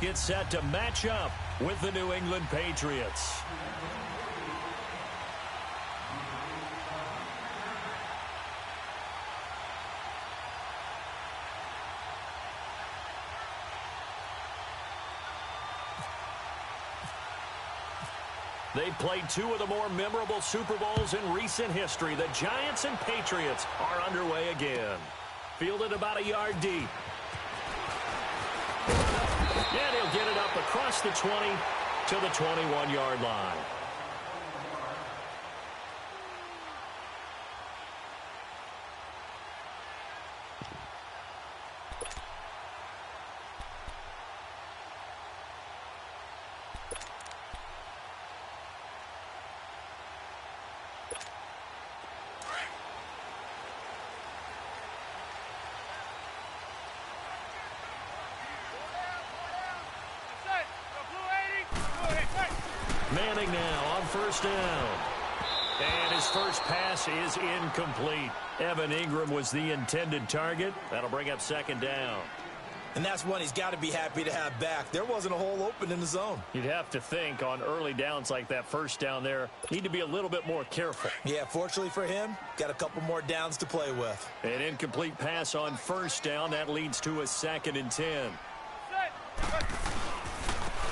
get set to match up with the New England Patriots. They've played two of the more memorable Super Bowls in recent history. The Giants and Patriots are underway again. Fielded about a yard deep. And he'll get it up across the 20 to the 21-yard line. Manning now on first down. And his first pass is incomplete. Evan Ingram was the intended target. That'll bring up second down. And that's one he's got to be happy to have back. There wasn't a hole open in the zone. You'd have to think on early downs like that first down there, need to be a little bit more careful. Yeah, fortunately for him, got a couple more downs to play with. An incomplete pass on first down. That leads to a 2nd and 10.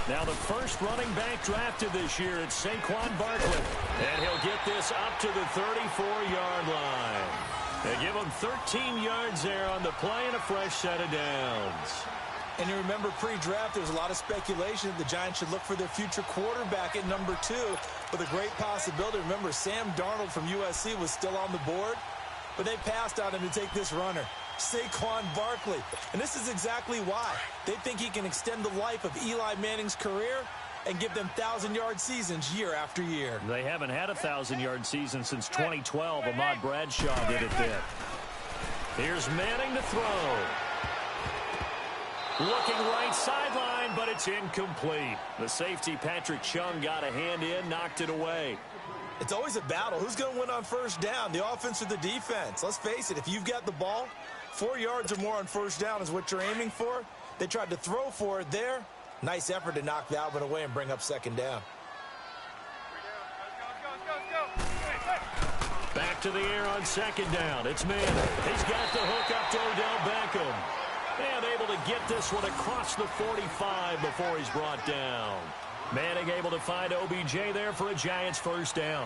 Now the first running back drafted this year, it's Saquon Barkley. And he'll get this up to the 34-yard line. They give him 13 yards there on the play and a fresh set of downs. And you remember pre-draft, there was a lot of speculation that the Giants should look for their future quarterback at number 2 with a great possibility. Remember, Sam Darnold from USC was still on the board, but they passed on him to take this runner, Saquon Barkley. And this is exactly why. They think he can extend the life of Eli Manning's career and give them 1,000-yard seasons year after year. They haven't had a 1,000-yard season since 2012. Ahmad Bradshaw did it then. Here's Manning to throw. Looking right sideline, but it's incomplete. The safety, Patrick Chung, got a hand in, knocked it away. It's always a battle. Who's going to win on first down, the offense or the defense? Let's face it, if you've got the ball, 4 yards or more on first down is what you're aiming for. They tried to throw for it there. Nice effort to knock Valvin away and bring up second down. Back to the air on second down. It's Manning. He's got the hook up to Odell Beckham. And able to get this one across the 45 before he's brought down. Manning able to find OBJ there for a Giants first down.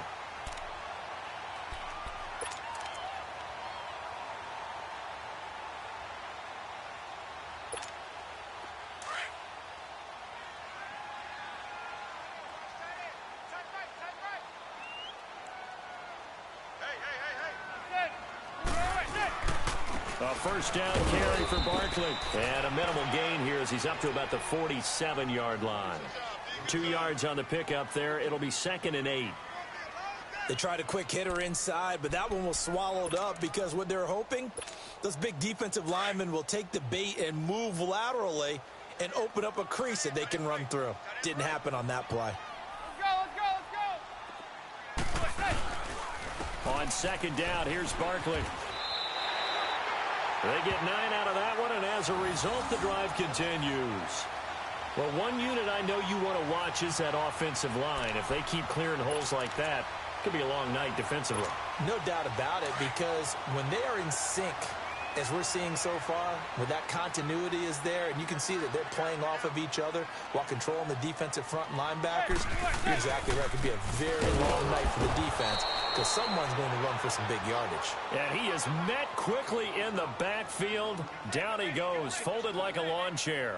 A first down carry for Barkley. And a minimal gain here as he's up to about the 47-yard line. 2 yards on the pickup there. It'll be 2nd and 8. They tried a quick hitter inside, but that one was swallowed up because what they're hoping, those big defensive linemen will take the bait and move laterally and open up a crease that they can run through. Didn't happen on that play. On second down, here's Barkley. They get 9 out of that one, and as a result, the drive continues. Well, one unit I know you want to watch is that offensive line. If they keep clearing holes like that, it could be a long night defensively. No doubt about it, because when they are in sync, as we're seeing so far, where that continuity is there, and you can see that they're playing off of each other while controlling the defensive front and linebackers, you're exactly right. It could be a very long night for the defense because someone's going to run for some big yardage. And he is met quickly in the backfield. Down he goes, folded like a lawn chair.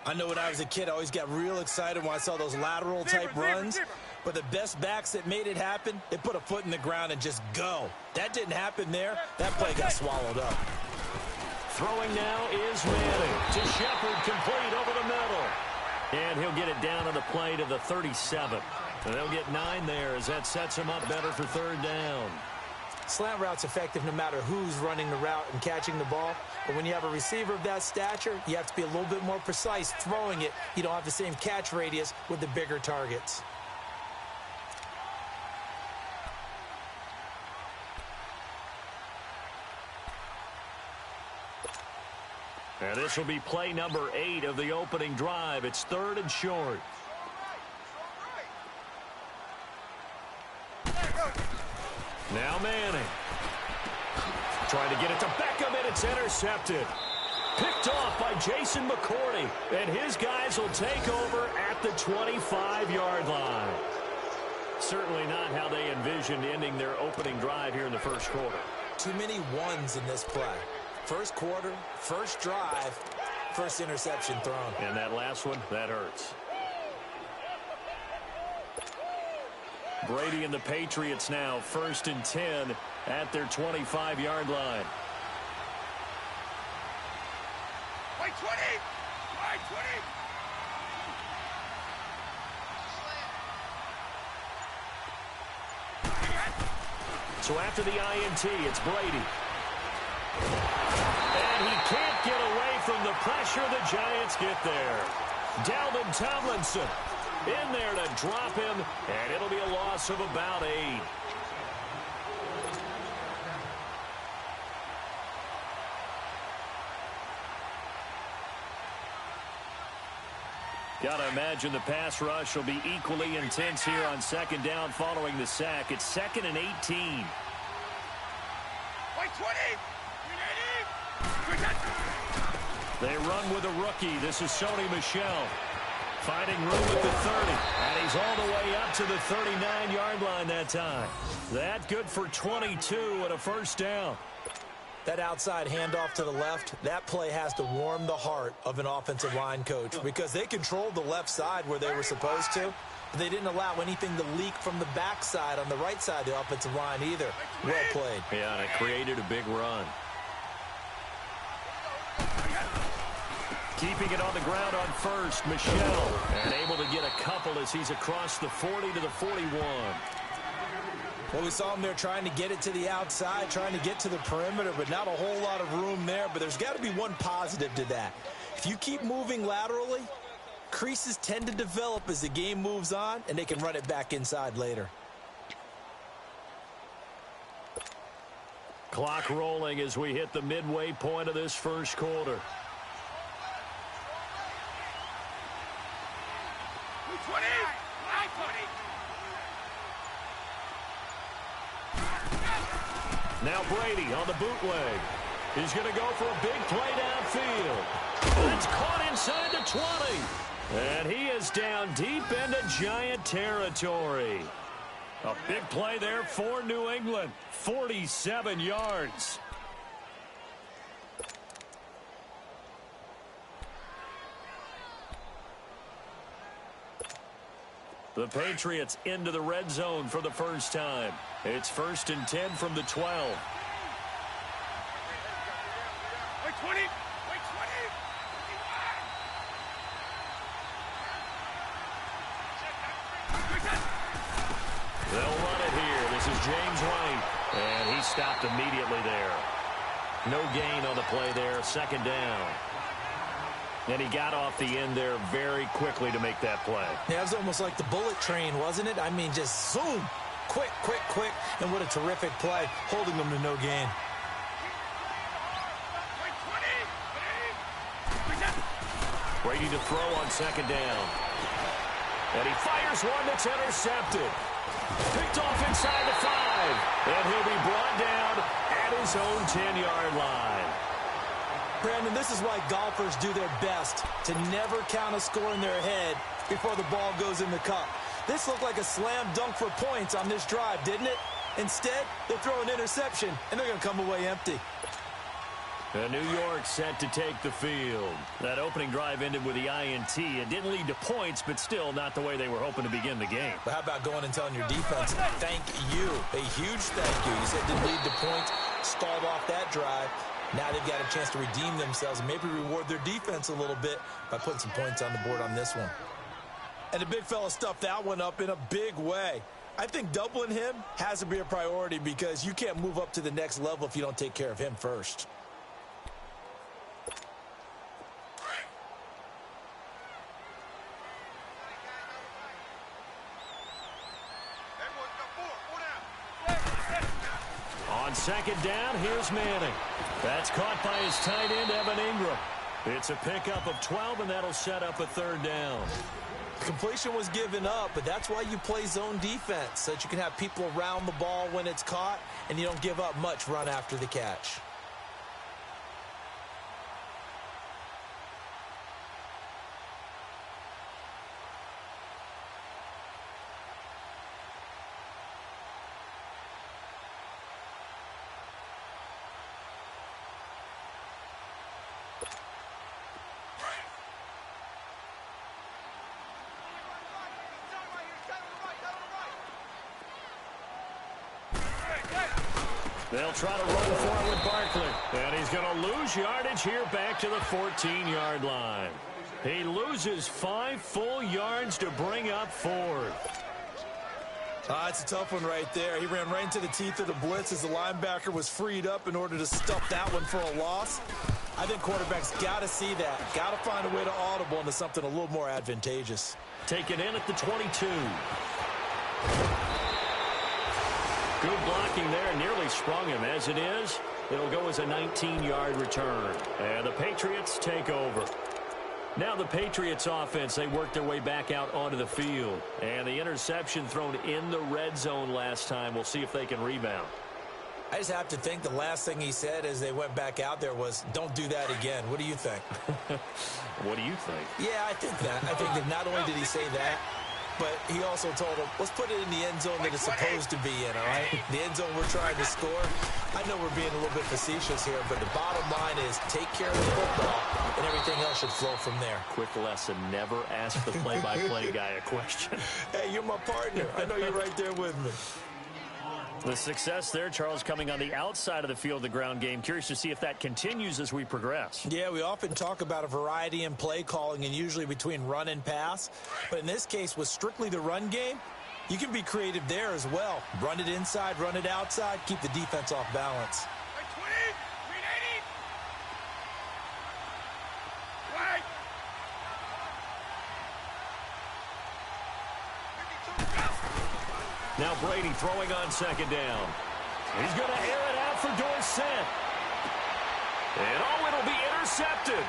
I know when I was a kid, I always got real excited when I saw those lateral-type runs. But the best backs that made it happen, they put a foot in the ground and just go. That didn't happen there. That play got swallowed up. Throwing now is Manning to Shepard, complete over the middle. And he'll get it down on the play to the 37. And they'll get 9 there as that sets him up better for third down. Slant route's effective no matter who's running the route and catching the ball. But when you have a receiver of that stature, you have to be a little bit more precise throwing it. You don't have the same catch radius with the bigger targets. And this will be play number 8 of the opening drive. It's 3rd and short. Now Manning. Trying to get it to Beckham, and it's intercepted. Picked off by Jason McCourty. And his guys will take over at the 25-yard line. Certainly not how they envisioned ending their opening drive here in the first quarter. Too many ones in this play. First quarter, first drive, first interception thrown. And that last one, that hurts. Brady and the Patriots now 1st and 10 at their 25-yard line. Wait, 20! Wait, 20! So after the INT, it's Brady. And he can't get away from the pressure. The Giants get there. Dalvin Tomlinson in there to drop him, and it'll be a loss of about 8. Got to imagine the pass rush will be equally intense here on 2nd down following the sack. It's 2nd and 18. Wait, 20! They run with a rookie. This is Sony Michel. Finding room at the 30. And he's all the way up to the 39-yard line that time. That good for 22 and a first down. That outside handoff to the left, that play has to warm the heart of an offensive line coach because they controlled the left side where they were supposed to, but they didn't allow anything to leak from the backside on the right side of the offensive line either. Well played. Yeah, and it created a big run. Keeping it on the ground on first, Michel. And able to get a couple as he's across the 40 to the 41. Well, we saw him there trying to get it to the outside, trying to get to the perimeter, but not a whole lot of room there. But there's got to be one positive to that. If you keep moving laterally, creases tend to develop as the game moves on, and they can run it back inside later. Clock rolling as we hit the midway point of this first quarter. 20! 20! Now Brady on the bootleg. He's going to go for a big play downfield. It's caught inside the 20. And he is down deep into Giant territory. A big play there for New England. 47 yards. The Patriots into the red zone for the first time. It's 1st and 10 from the 12. Wait, 20! Wait, 20! They'll run it here. This is James White. And he stopped immediately there. No gain on the play there. 2nd down. And he got off the end there very quickly to make that play. Yeah, it was almost like the bullet train, wasn't it? I mean, just zoom. Quick, quick, quick. And what a terrific play, holding them to no gain. Brady to throw on 2nd down. And he fires one that's intercepted. Picked off inside the 5. And he'll be brought down at his own 10-yard line. Brandon, this is why golfers do their best to never count a score in their head before the ball goes in the cup. This looked like a slam dunk for points on this drive, didn't it? Instead, they throw an interception, and they're going to come away empty. And New York set to take the field. That opening drive ended with the INT. It didn't lead to points, but still not the way they were hoping to begin the game. But how about going and telling your defense, thank you, a huge thank you. You said it didn't lead to points, stalled off that drive. Now they've got a chance to redeem themselves and maybe reward their defense a little bit by putting some points on the board on this one. And the big fella stuffed that one up in a big way. I think doubling him has to be a priority because you can't move up to the next level if you don't take care of him first. On 2nd down, here's Manning. That's caught by his tight end, Evan Ingram. It's a pickup of 12, and that'll set up a third down. Completion was given up, but that's why you play zone defense, so that you can have people around the ball when it's caught, and you don't give up much run after the catch. They'll try to run for it with Barkley. And he's going to lose yardage here back to the 14-yard line. He loses 5 full yards to bring up fourth. It's a tough one right there. He ran right into the teeth of the blitz as the linebacker was freed up in order to stuff that one for a loss. I think quarterbacks got to see that. Got to find a way to audible into something a little more advantageous. Taken in at the 22. Good blocking there, nearly sprung him. As it is, it'll go as a 19-yard return. And the Patriots take over. Now the Patriots offense, they work their way back out onto the field. And the interception thrown in the red zone last time. We'll see if they can rebound. I just have to think the last thing he said as they went back out there was, don't do that again. What do you think? What do you think? Yeah, I think that. I think that not only did he say that, but he also told him, let's put it in the end zone that it's supposed to be in, all right? The end zone we're trying to score. I know we're being a little bit facetious here, but the bottom line is take care of the football, and everything else should flow from there. Quick lesson, never ask the play-by-play guy a question. Hey, you're my partner. I know you're right there with me. The success there, Charles, coming on the outside of the field, the ground game. Curious to see if that continues as we progress. Yeah, we often talk about a variety in play calling and usually between run and pass. But in this case, with strictly the run game, you can be creative there as well. Run it inside, run it outside, keep the defense off balance. Right 20, 380. Right. 52, go. Now Brady throwing on second down. He's going to air it out for Dorsett. And it'll be intercepted.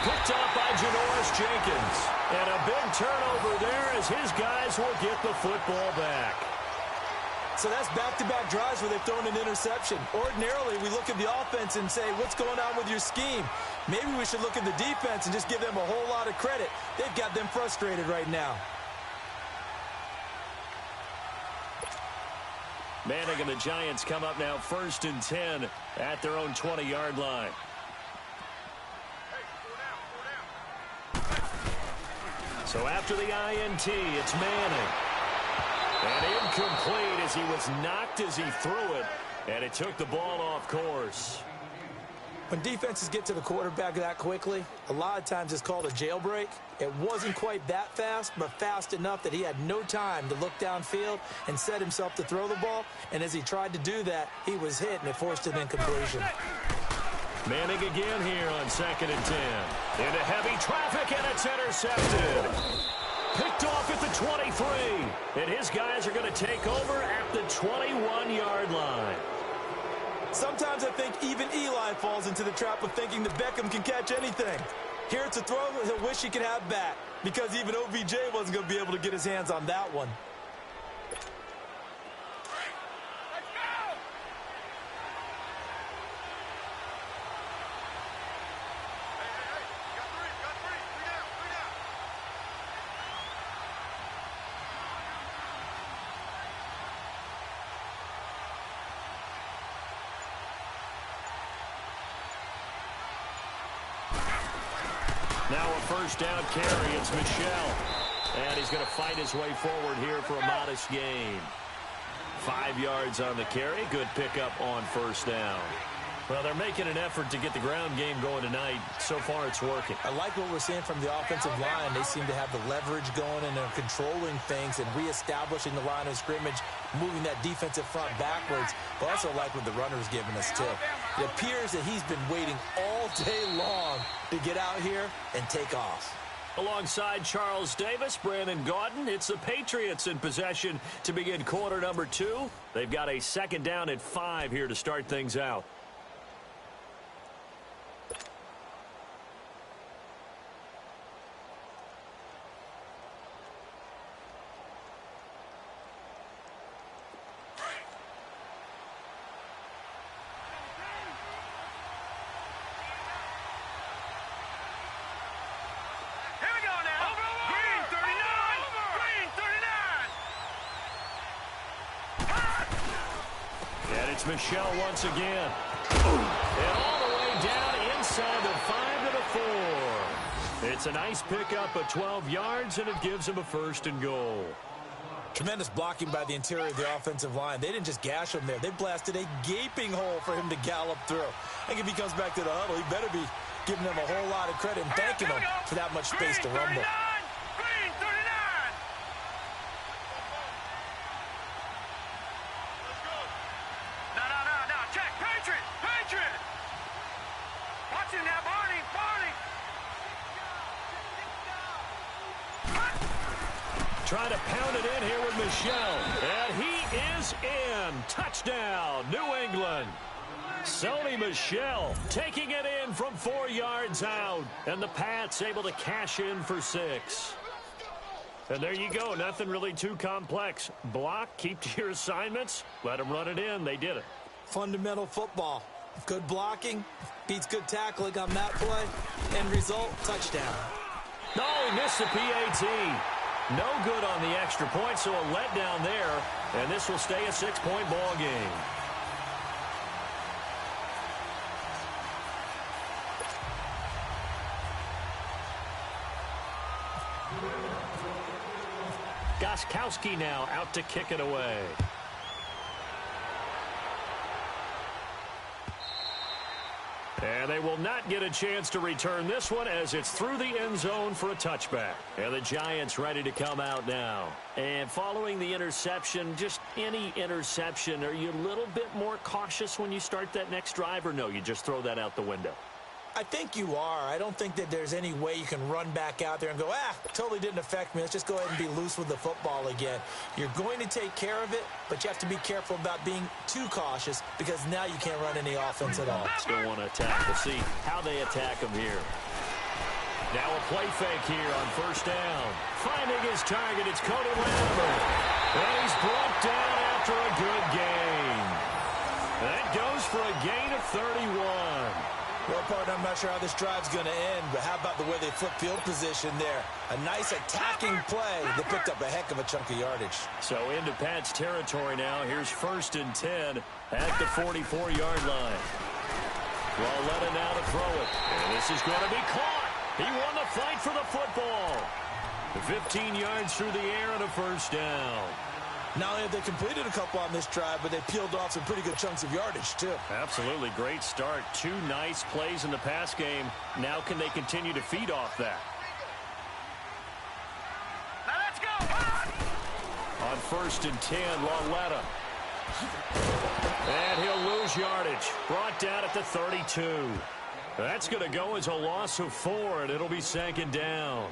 Picked up by Janoris Jenkins. And a big turnover there as his guys will get the football back. So that's back-to-back drives where they've thrown an interception. Ordinarily, we look at the offense and say, what's going on with your scheme? Maybe we should look at the defense and just give them a whole lot of credit. They've got them frustrated right now. Manning and the Giants come up now 1st and 10 at their own 20-yard line. So after the INT, it's Manning. And incomplete as he was knocked as he threw it. And it took the ball off course. When defenses get to the quarterback that quickly, a lot of times it's called a jailbreak. It wasn't quite that fast, but fast enough that he had no time to look downfield and set himself to throw the ball. And as he tried to do that, he was hit, and it forced an incompletion. Manning again here on 2nd and 10. Into heavy traffic, and it's intercepted. Picked off at the 23. And his guys are going to take over at the 21-yard line. Sometimes I think even Eli falls into the trap of thinking that Beckham can catch anything. Here it's a throw he'll wish he could have back, because even OBJ wasn't going to be able to get his hands on that one. Let's go. Hey, got three, 3 down, 3 down. Now a first down carry. It's Michel. And he's going to fight his way forward here for a modest gain. 5 yards on the carry. Good pickup on first down. Well, they're making an effort to get the ground game going tonight. So far, it's working. I like what we're seeing from the offensive line. They seem to have the leverage going, and they're controlling things and reestablishing the line of scrimmage, moving that defensive front backwards. But also like what the runner's giving us, too. It appears that he's been waiting all day long to get out here and take off. Alongside Charles Davis, Brandon Gaudin, it's the Patriots in possession to begin quarter number 2. They've got a 2nd down at 5 here to start things out. It's Michel once again. And all the way down inside the 5 to the 4. It's a nice pickup of 12 yards, and it gives him a 1st and goal. Tremendous blocking by the interior of the offensive line. They didn't just gash him there. They blasted a gaping hole for him to gallop through. I think if he comes back to the huddle, he better be giving them a whole lot of credit and thanking them for that much space to rumble. Green 39. No. Check. Patriot. Watch him now, Barney. Trying to pound it in here with Michel. And he is in. Touchdown, New England. Sony Michel taking it in from 4 yards out. And the Pats able to cash in for 6. And there you go. Nothing really too complex. Block, keep to your assignments. Let them run it in. They did it. Fundamental football. Good blocking beats good tackling on that play. End result, touchdown. No, he missed the PAT. No good on the extra point, so a letdown there. And this will stay a 6-point ball game. Gostkowski now out to kick it away. And they will not get a chance to return this one as it's through the end zone for a touchback. And the Giants ready to come out now. And following the interception, just any interception, are you a little bit more cautious when you start that next drive, or no, you just throw that out the window? I think you are. I don't think that there's any way you can run back out there and go, totally didn't affect me. Let's just go ahead and be loose with the football again. You're going to take care of it, but you have to be careful about being too cautious because now you can't run any offense at all. Still want to attack. We'll see how they attack him here. Now a play fake here on 1st down. Finding his target, it's Cody Latimer. And he's brought down after a good gain. That goes for a gain of 31. Well, partner, I'm not sure how this drive's going to end, but how about the way they flip field position there? A nice attacking play that picked up a heck of a chunk of yardage. So into Pat's territory now. Here's 1st and 10 at the 44-yard line. Walletta now to throw it. And this is going to be caught. He won the fight for the football. 15 yards through the air and a 1st down. Not only have they completed a couple on this drive, but they peeled off some pretty good chunks of yardage, too. Absolutely. Great start. 2 nice plays in the pass game. Now can they continue to feed off that? Now let's go. On 1st and 10, Walletta. And he'll lose yardage. Brought down at the 32. That's going to go as a loss of 4, and it'll be 2nd down.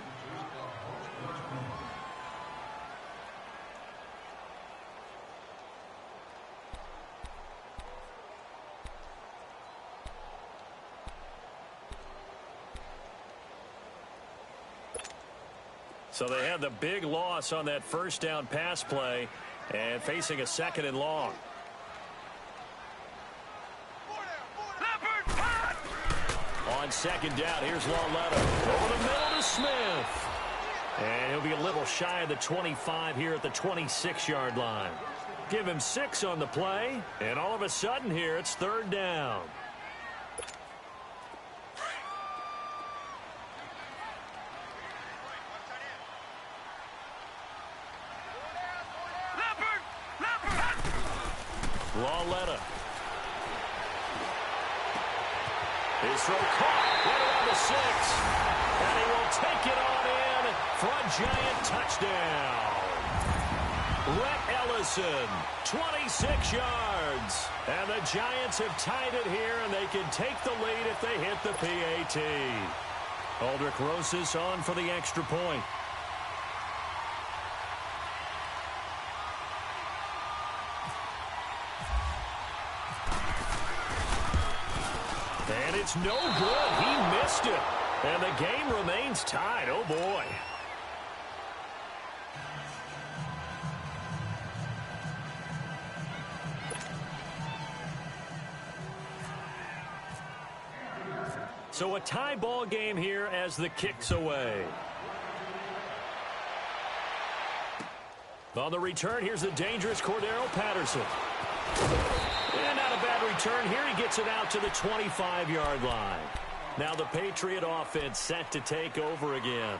So they had the big loss on that 1st down pass play and facing a 2nd and long. On 2nd down, here's Walletta. Over the middle to Smith. And he'll be a little shy of the 25 here at the 26-yard line. Give him 6 on the play, and all of a sudden here it's 3rd down. Walletta. His throw caught right around the 6. And he will take it on in for a Giant touchdown. Rhett Ellison, 26 yards. And the Giants have tied it here, and they can take the lead if they hit the PAT. Aldrich Rosas on for the extra point. And it's no good. He missed it. And the game remains tied. Oh, boy. So a tie ball game here as the kick's away. On the return, here's the dangerous Cordero Patterson. And not a bad return here. He gets it out to the 25-yard line. Now the Patriot offense set to take over again.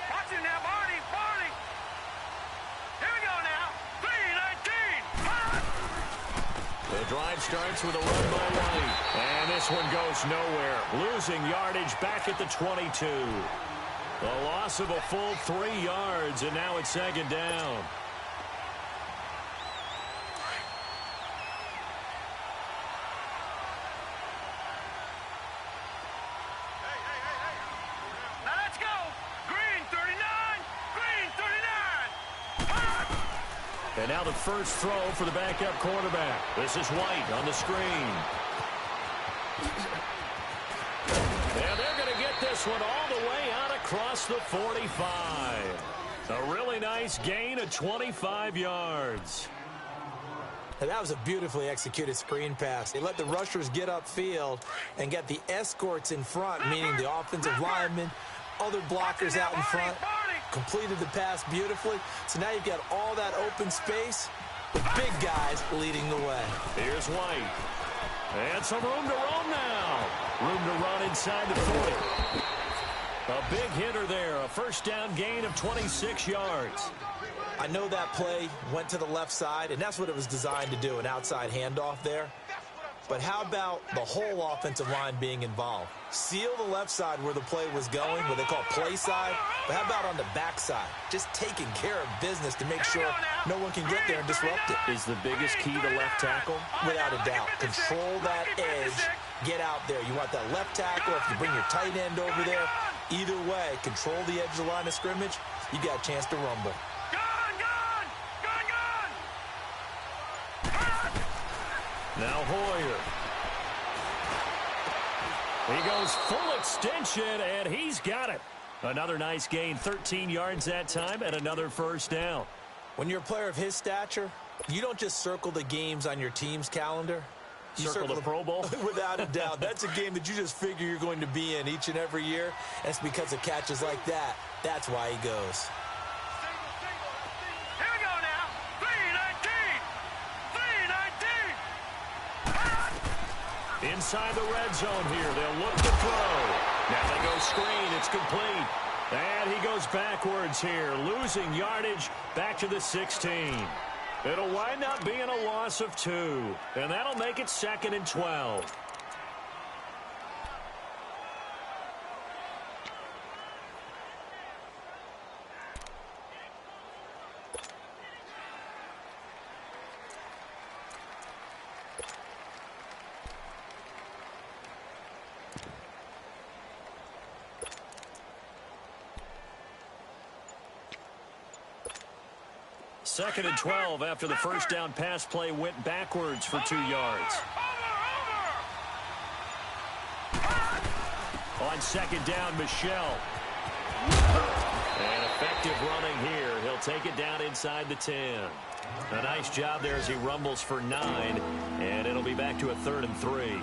Watch it now, Barney. Here we go now. 3-19. The drive starts with a run by White. And this one goes nowhere. Losing yardage back at the 22. The loss of a full 3 yards, and now it's second down. Now let's go. Green 39. Green 39. And now the first throw for the backup quarterback. This is White on the screen. And they're going to get this one all the way out across the 45. A really nice gain of 25 yards. And that was a beautifully executed screen pass. They let the rushers get upfield and get the escorts in front, meaning the offensive linemen, other blockers out in front, completed the pass beautifully. So now you've got all that open space with big guys leading the way. Here's White. And some room to roam now. Room to run inside the 40. A big hitter there. A first down gain of 26 yards. I know that play went to the left side, and that's what it was designed to do, an outside handoff there. But how about the whole offensive line being involved? Seal the left side where the play was going, what they call play side. But how about on the back side? Just taking care of business to make sure no one can get there and disrupt it. Is the biggest key to left tackle? Without a doubt. Control that edge. Get out there. You want that left tackle. If you bring your tight end over there, either way, control the edge of the line of scrimmage, you got a chance to rumble. Now Hoyer. He goes full extension, and he's got it. Another nice gain, 13 yards that time, and another first down. When you're a player of his stature, you don't just circle the games on your team's calendar. You circle the Pro Bowl? Without a doubt. That's a game that you just figure you're going to be in each and every year. And it's because of catches like that. That's why he goes. Here we go now. 3-19. Inside the red zone here. They'll look to throw. Now they go screen. It's complete. And he goes backwards here, losing yardage back to the 16. It'll wind up being a loss of 2. And that'll make it 2nd and 12. Second and 12 after the first down pass play went backwards for 2 yards. On second down, Michelle. And effective running here. He'll take it down inside the 10. A nice job there as he rumbles for 9. And it'll be back to a 3rd and 3.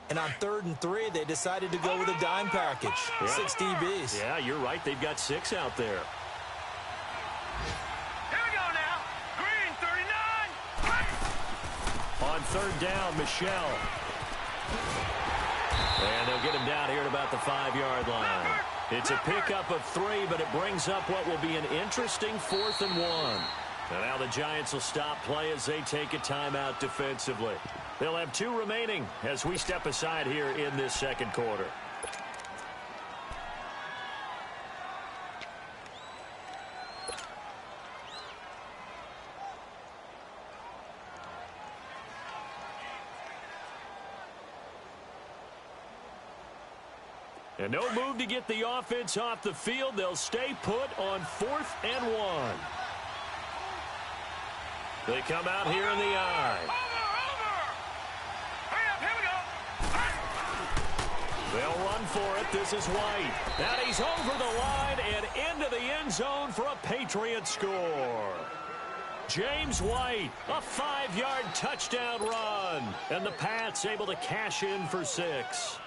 And on 3rd and 3, they decided to go with a dime package. Yeah. 6 DBs. Yeah, you're right. They've got 6 out there. Here we go now. Green 39. On 3rd down, Michelle. And they'll get him down here at about the 5-yard line. It's a pickup of 3, but it brings up what will be an interesting 4th and 1. And now the Giants will stop play as they take a timeout defensively. They'll have 2 remaining as we step aside here in this second quarter. And no move to get the offense off the field. They'll stay put on 4th and 1. They come out here in the I. They'll run for it. This is White. And he's over the line and into the end zone for a Patriots score. James White, a 5-yard touchdown run. And the Pats able to cash in for 6.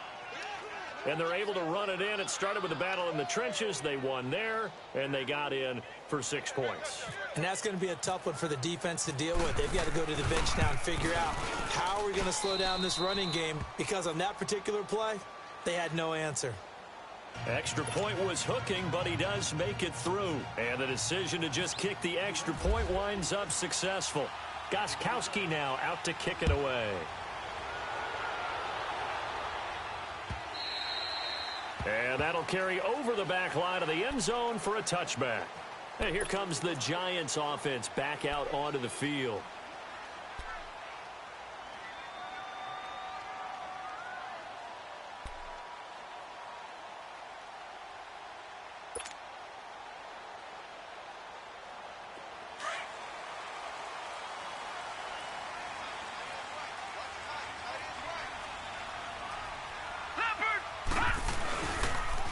And they're able to run it in. It started with a battle in the trenches. They won there, and they got in for 6 points. And that's going to be a tough one for the defense to deal with. They've got to go to the bench now and figure out how are we going to slow down this running game, because on that particular play, they had no answer. Extra point was hooking, but he does make it through. And the decision to just kick the extra point winds up successful. Gostkowski now out to kick it away. And that'll carry over the back line of the end zone for a touchback. And here comes the Giants offense back out onto the field.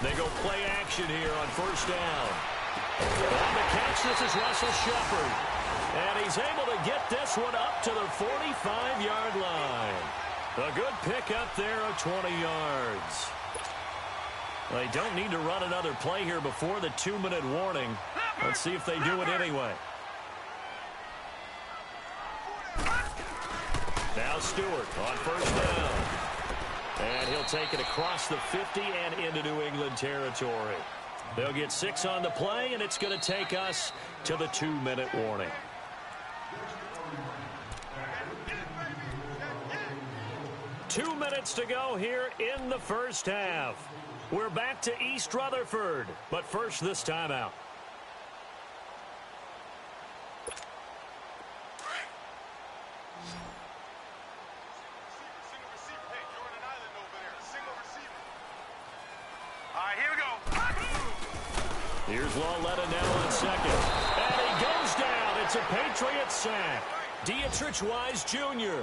They go play action here on first down. On the catch, this is Russell Shepard. And he's able to get this one up to the 45-yard line. A good pick up there of 20 yards. They don't need to run another play here before the 2-minute warning. Let's see if they do it anyway. Now Stewart on first down. And he'll take it across the 50 and into New England territory. They'll get 6 on the play, and it's going to take us to the 2-minute warning. Two minutes to go here in the first half. We're back to East Rutherford, but first this timeout. Here's Lawletta now on second. And he goes down. It's a Patriots sack. Dietrich Wise Jr.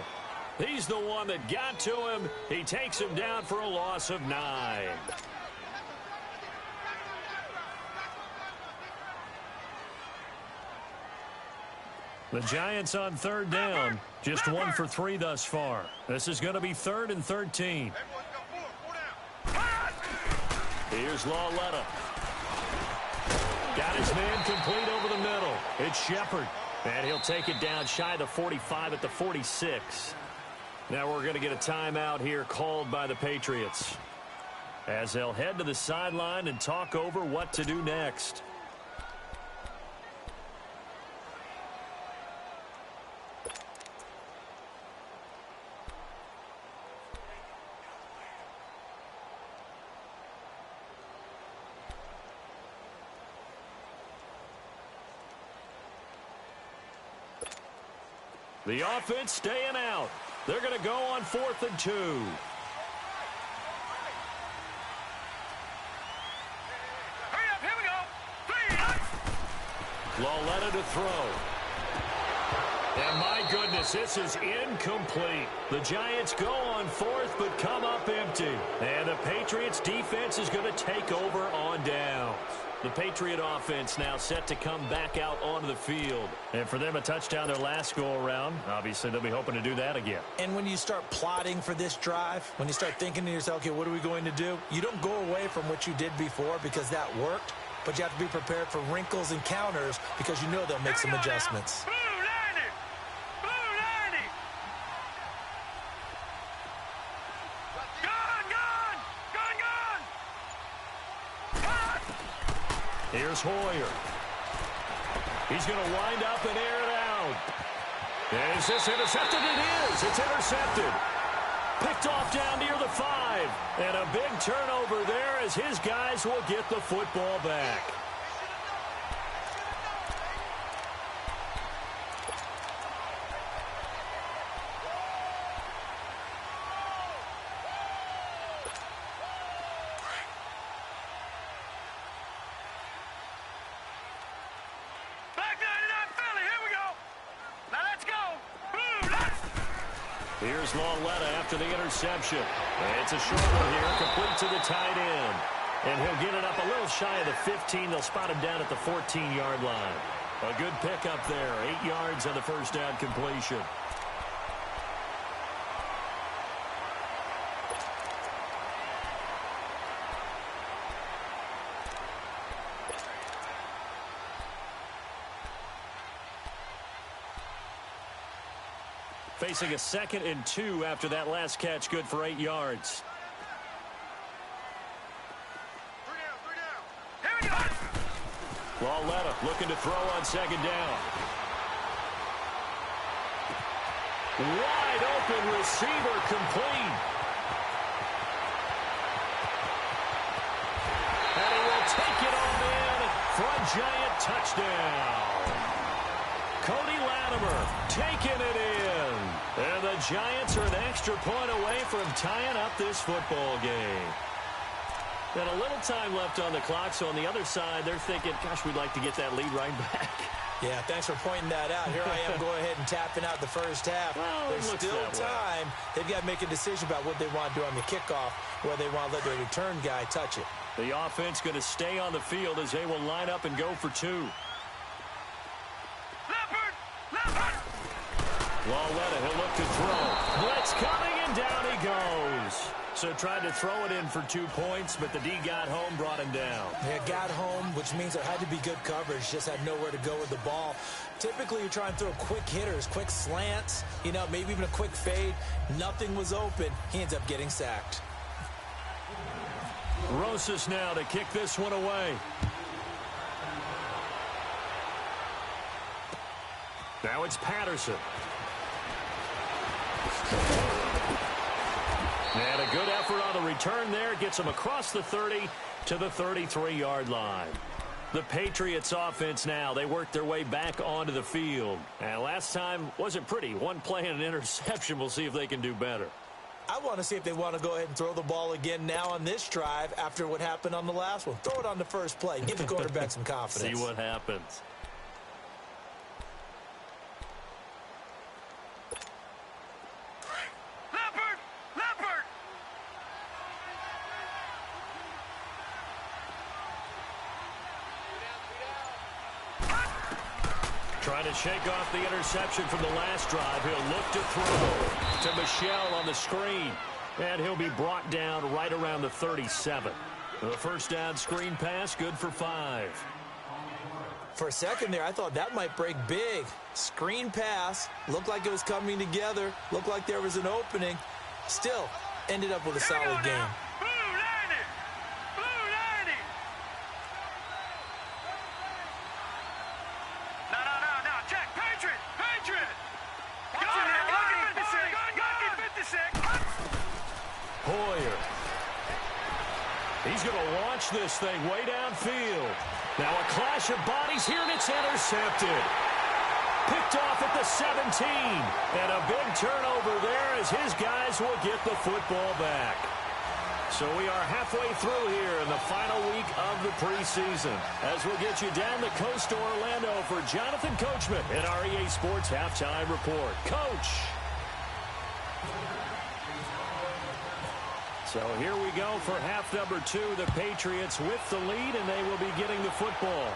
He's the one that got to him. He takes him down for a loss of 9. The Giants on third down. Just 1 for 3 thus far. This is going to be 3rd and 13. Here's Lawletta. Got his man complete over the middle. It's Shepard. And he'll take it down shy of the 45 at the 46. Now we're going to get a timeout here called by the Patriots, as they'll head to the sideline and talk over what to do next. The offense staying out. They're going to go on 4th and 2. Hurry up, here we go. 3. Lawletta to throw. And my goodness, this is incomplete. The Giants go on 4th but come up empty. And the Patriots defense is going to take over on downs. The Patriot offense now set to come back out onto the field. And for them, a touchdown their last go-around. Obviously, they'll be hoping to do that again. And when you start plotting for this drive, when you start thinking to yourself, okay, what are we going to do? You don't go away from what you did before because that worked, but you have to be prepared for wrinkles and counters because you know they'll make some adjustments. Here's Hoyer. He's going to wind up and air it out. And is this intercepted? It is. It's intercepted. Picked off down near the 5. And a big turnover there as his guys will get the football back. Here's Lauletta after the interception. It's a short one here, complete to the tight end. And he'll get it up a little shy of the 15. They'll spot him down at the 14-yard line. A good pickup there, 8 yards on the first down completion. Facing a 2nd and 2 after that last catch, good for 8 yards. Lauletta looking to throw on 2nd down. Wide open receiver, complete. And he will take it on in for a Giant touchdown. Cody Latimer taking it in. And the Giants are an extra point away from tying up this football game. And a little time left on the clock, so on the other side, they're thinking, gosh, we'd like to get that lead right back. Yeah, thanks for pointing that out. Here I am going ahead and tapping out the first half. Well, there's still time. They've got to make a decision about what they want to do on the kickoff, whether they want to let their return guy touch it. The offense going to stay on the field as they will line up and go for 2. Lauletta, he'll look to throw. Blitz coming, and down he goes. So tried to throw it in for 2 points, but the D got home, brought him down. Yeah, got home, which means there had to be good coverage. Just had nowhere to go with the ball. Typically, you try and throw quick hitters, quick slants, maybe even a quick fade. Nothing was open. He ends up getting sacked. Rosas now to kick this one away. Now it's Patterson. And a good effort on the return there. Gets him across the 30 to the 33-yard line. The Patriots offense now, they work their way back onto the field. And last time wasn't pretty. One play and an interception. We'll see if they can do better. I want to see if they want to go ahead and throw the ball again now on this drive after what happened on the last one. Throw it on the first play. Give the quarterback some confidence. See what happens. Trying to shake off the interception from the last drive. He'll look to throw to Michel on the screen. And he'll be brought down right around the 37. The first down screen pass, good for 5. For a second there, I thought that might break big. Screen pass. Looked like it was coming together. Looked like there was an opening. Still, ended up with a solid game. He's going to launch this thing way downfield. Now a clash of bodies here, and it's intercepted. Picked off at the 17. And a big turnover there as his guys will get the football back. So we are halfway through here in the final week of the preseason. As we'll get you down the coast to Orlando for Jonathan Coachman in our EA Sports Halftime Report. Coach. So here we go for half number 2. The Patriots with the lead, and they will be getting the football.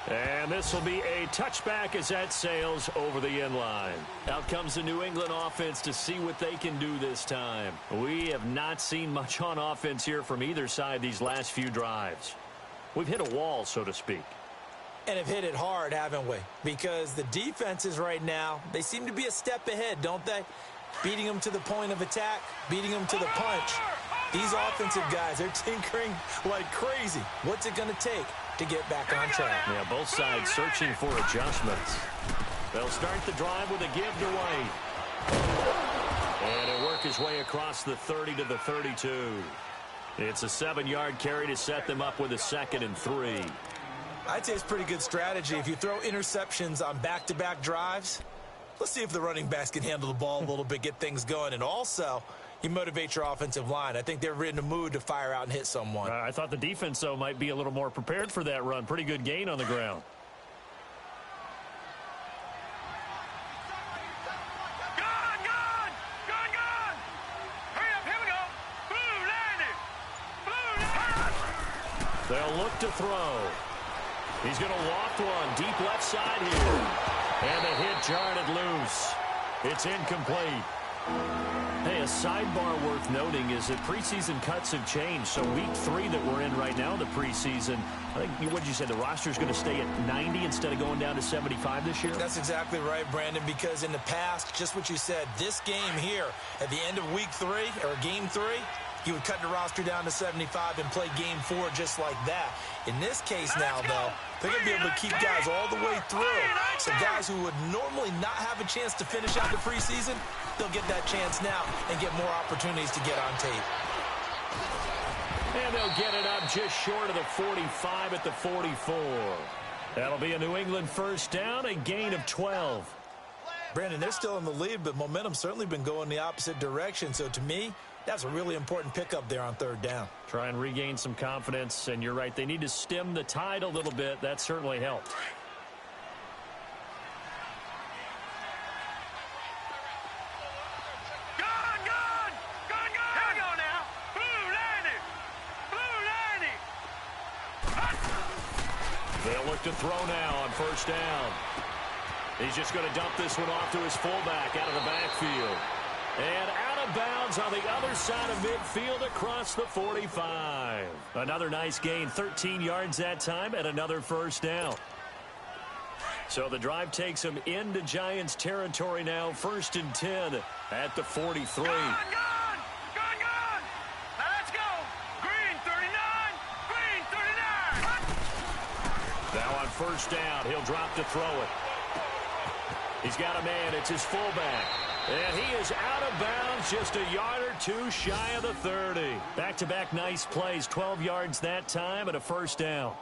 And this will be a touchback as that sails over the end line. Out comes the New England offense to see what they can do this time. We have not seen much on offense here from either side these last few drives. We've hit a wall, so to speak. And have hit it hard, haven't we? Because the defenses right now, they seem to be a step ahead, don't they? Beating them to the point of attack, beating them to the punch. These offensive guys, they're tinkering like crazy. What's it going to take to get back on track? Yeah, both sides searching for adjustments. They'll start the drive with a give to White. And he'll work his way across the 30 to the 32. It's a 7-yard carry to set them up with a 2nd and 3. I'd say it's pretty good strategy. If you throw interceptions on back-to-back drives, let's see if the running backs can handle the ball a little bit, get things going. And also, you motivate your offensive line. I think they're in the mood to fire out and hit someone. I thought the defense, though, might be a little more prepared for that run. Pretty good gain on the ground. Go! They'll look to throw. He's going to loft one deep left side here. And the hit jarred it loose. It's incomplete. Hey, a sidebar worth noting is that preseason cuts have changed. So week 3 that we're in right now, the preseason, I think, what did you say, the roster's going to stay at 90 instead of going down to 75 this year? That's exactly right, Brandon, because in the past, just what you said, this game here, at the end of week 3, or game 3, you would cut the roster down to 75 and play game 4 just like that. In this case now, though, they're going to be able to keep guys all the way through. So guys who would normally not have a chance to finish out the preseason, they'll get that chance now and get more opportunities to get on tape. And they'll get it up just short of the 45 at the 44. That'll be a New England first down, a gain of 12. Brandon, they're still in the lead, but momentum's certainly been going the opposite direction. So to me, that's a really important pickup there on 3rd down. Try and regain some confidence, and you're right, they need to stem the tide a little bit. That certainly helped. They'll look to throw now on first down. He's just going to dump this one off to his fullback out of the backfield. And out of bounds on the other side of midfield across the 45. Another nice gain, 13 yards that time, and another first down. So the drive takes him into Giants territory now, 1st and 10 at the 43. Gone! Now let's go! Green 39! Green 39! Now on first down, he'll drop to throw it. He's got a man, it's his fullback. And he is out of bounds, just a yard or two shy of the 30. Back-to-back nice plays, 12 yards that time and a first down.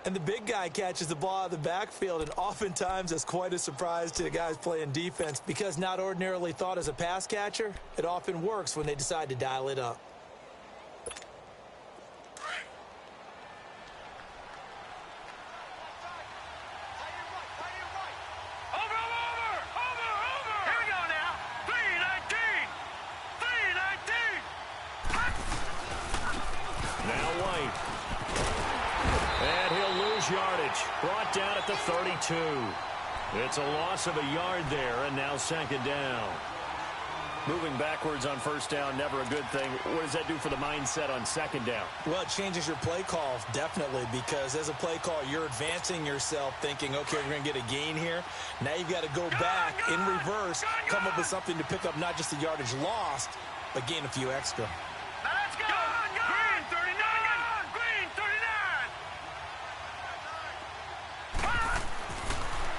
And the big guy catches the ball out of the backfield, and oftentimes that's quite a surprise to the guys playing defense because not ordinarily thought as a pass catcher, it often works when they decide to dial it up. Yardage brought down at the 32. It's a loss of a yard there, and now 2nd down. Moving backwards on first down, never a good thing. What does that do for the mindset on 2nd down? Well, it changes your play call, definitely, because as a play call, you're advancing yourself thinking, okay, we're going to get a gain here. Now you've got to go back in reverse, come up with something to pick up not just the yardage lost, but gain a few extra.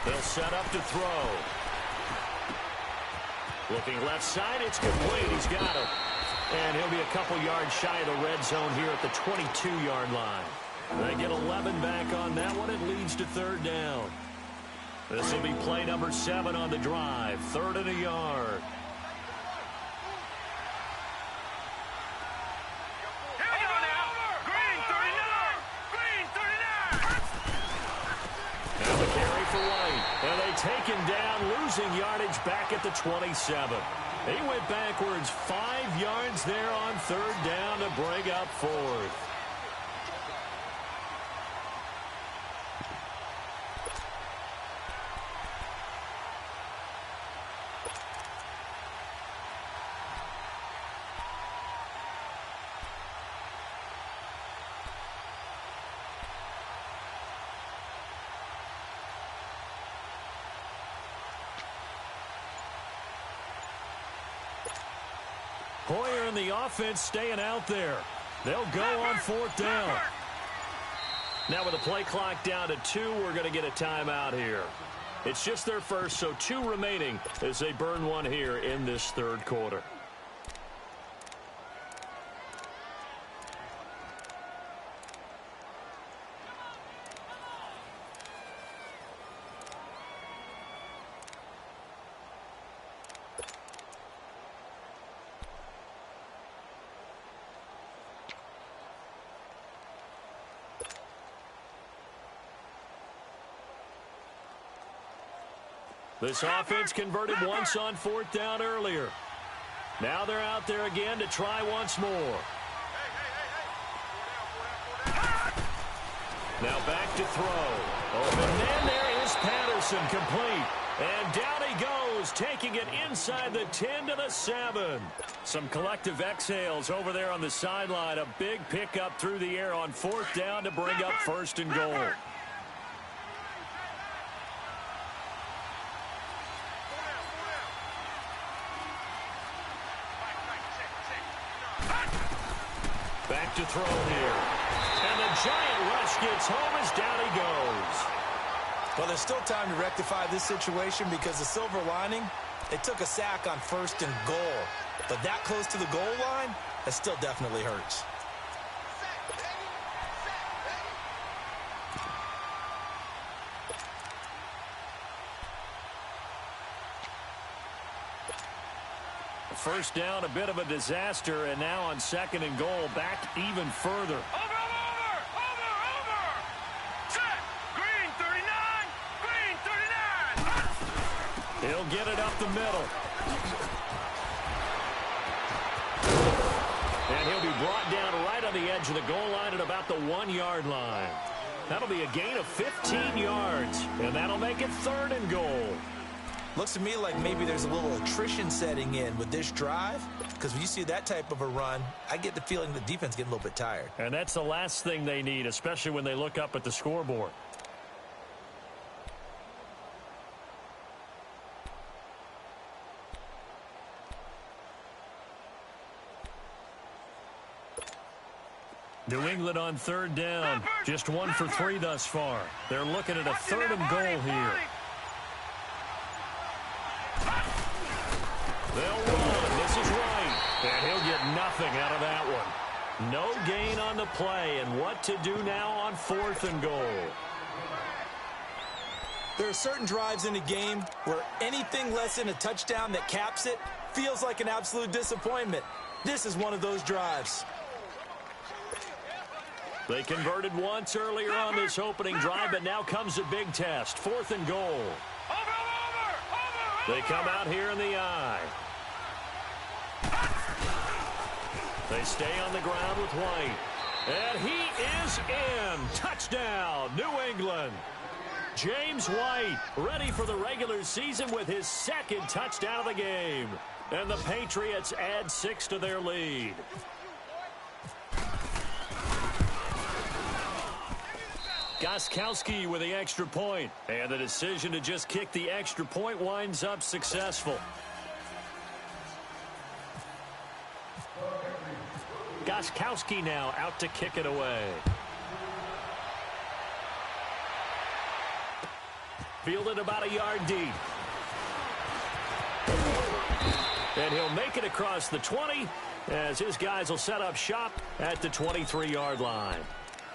They'll set up to throw. Looking left side, it's complete. He's got it. And he'll be a couple yards shy of the red zone here at the 22-yard line. They get 11 back on that one. It leads to 3rd down. This will be play number 7 on the drive. 3rd and a yard. And they take him down, losing yardage back at the 27. He went backwards 5 yards there on 3rd down to bring up 4th. Hoyer and the offense staying out there. They'll go on 4th down. Now with the play clock down to 2, we're going to get a timeout here. It's just their first, so 2 remaining as they burn one here in this 3rd quarter. This offense converted once on 4th down earlier. Now they're out there again to try once more. Now back to throw. Open man, there is Patterson, complete. And down he goes, taking it inside the 10 to the 7. Some collective exhales over there on the sideline. A big pickup through the air on 4th down to bring up 1st and goal. Back to throw here. And the giant rush gets home as down he goes. Well, there's still time to rectify this situation because the silver lining, they took a sack on 1st and goal. But that close to the goal line, that still definitely hurts. First down, a bit of a disaster, and now on 2nd and goal, back even further. Over! Set! Green 39! Green 39! He'll get it up the middle. And he'll be brought down right on the edge of the goal line at about the 1-yard line. That'll be a gain of 15 yards, and that'll make it 3rd and goal. Looks to me like maybe there's a little attrition setting in with this drive, because when you see that type of a run, I get the feeling the defense getting a little bit tired. And that's the last thing they need, especially when they look up at the scoreboard. New England on 3rd down. Just 1 for 3 thus far. They're looking at a 3rd and goal here. They'll run. This is right. And he'll get nothing out of that one. No gain on the play. And what to do now on 4th and goal. There are certain drives in a game where anything less than a touchdown that caps it feels like an absolute disappointment. This is one of those drives. They converted once earlier on this opening drive, but now comes a big test. 4th and goal. They come out here in the eye. They stay on the ground with White. And he is in. Touchdown, New England. James White ready for the regular season with his 2nd touchdown of the game. And the Patriots add 6 to their lead. Gostkowski with the extra point. And the decision to just kick the extra point winds up successful. Gostkowski now out to kick it away. Fielded about a yard deep. And he'll make it across the 20 as his guys will set up shop at the 23-yard line.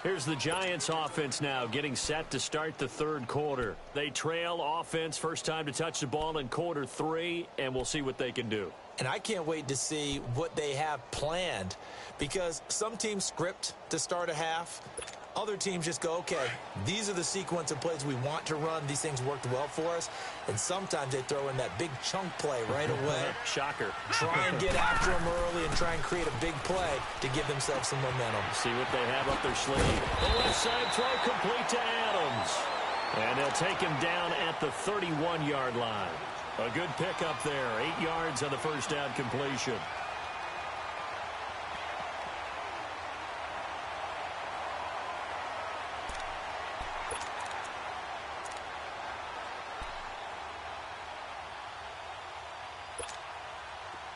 Here's the Giants offense now getting set to start the 3rd quarter. They trail offense first time to touch the ball in quarter 3, and we'll see what they can do. And I can't wait to see what they have planned, because some teams script to start a half. Other teams just go, okay, these are the sequence of plays we want to run. These things worked well for us. And sometimes they throw in that big chunk play right away. Shocker. Try and get after them early and try and create a big play to give themselves some momentum. See what they have up their sleeve. The left side throw complete to Adams. And they'll take him down at the 31-yard line. A good pickup there. 8 yards on the first down completion.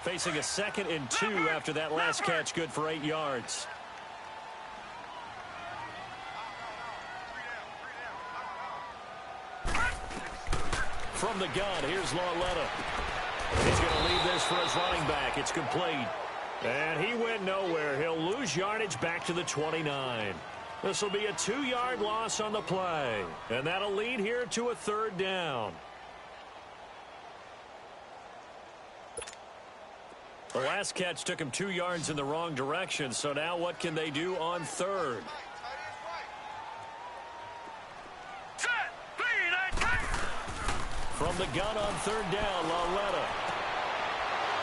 Facing a 2nd and 2 after that last catch, good for 8 yards. From the gun, here's Lauletta. He's going to leave this for his running back. It's complete. And he went nowhere. He'll lose yardage back to the 29. This will be a 2-yard loss on the play. And that'll lead here to a 3rd down. The last catch took him 2 yards in the wrong direction, so now what can they do on 3rd? From the gun on 3rd down, Lauletta.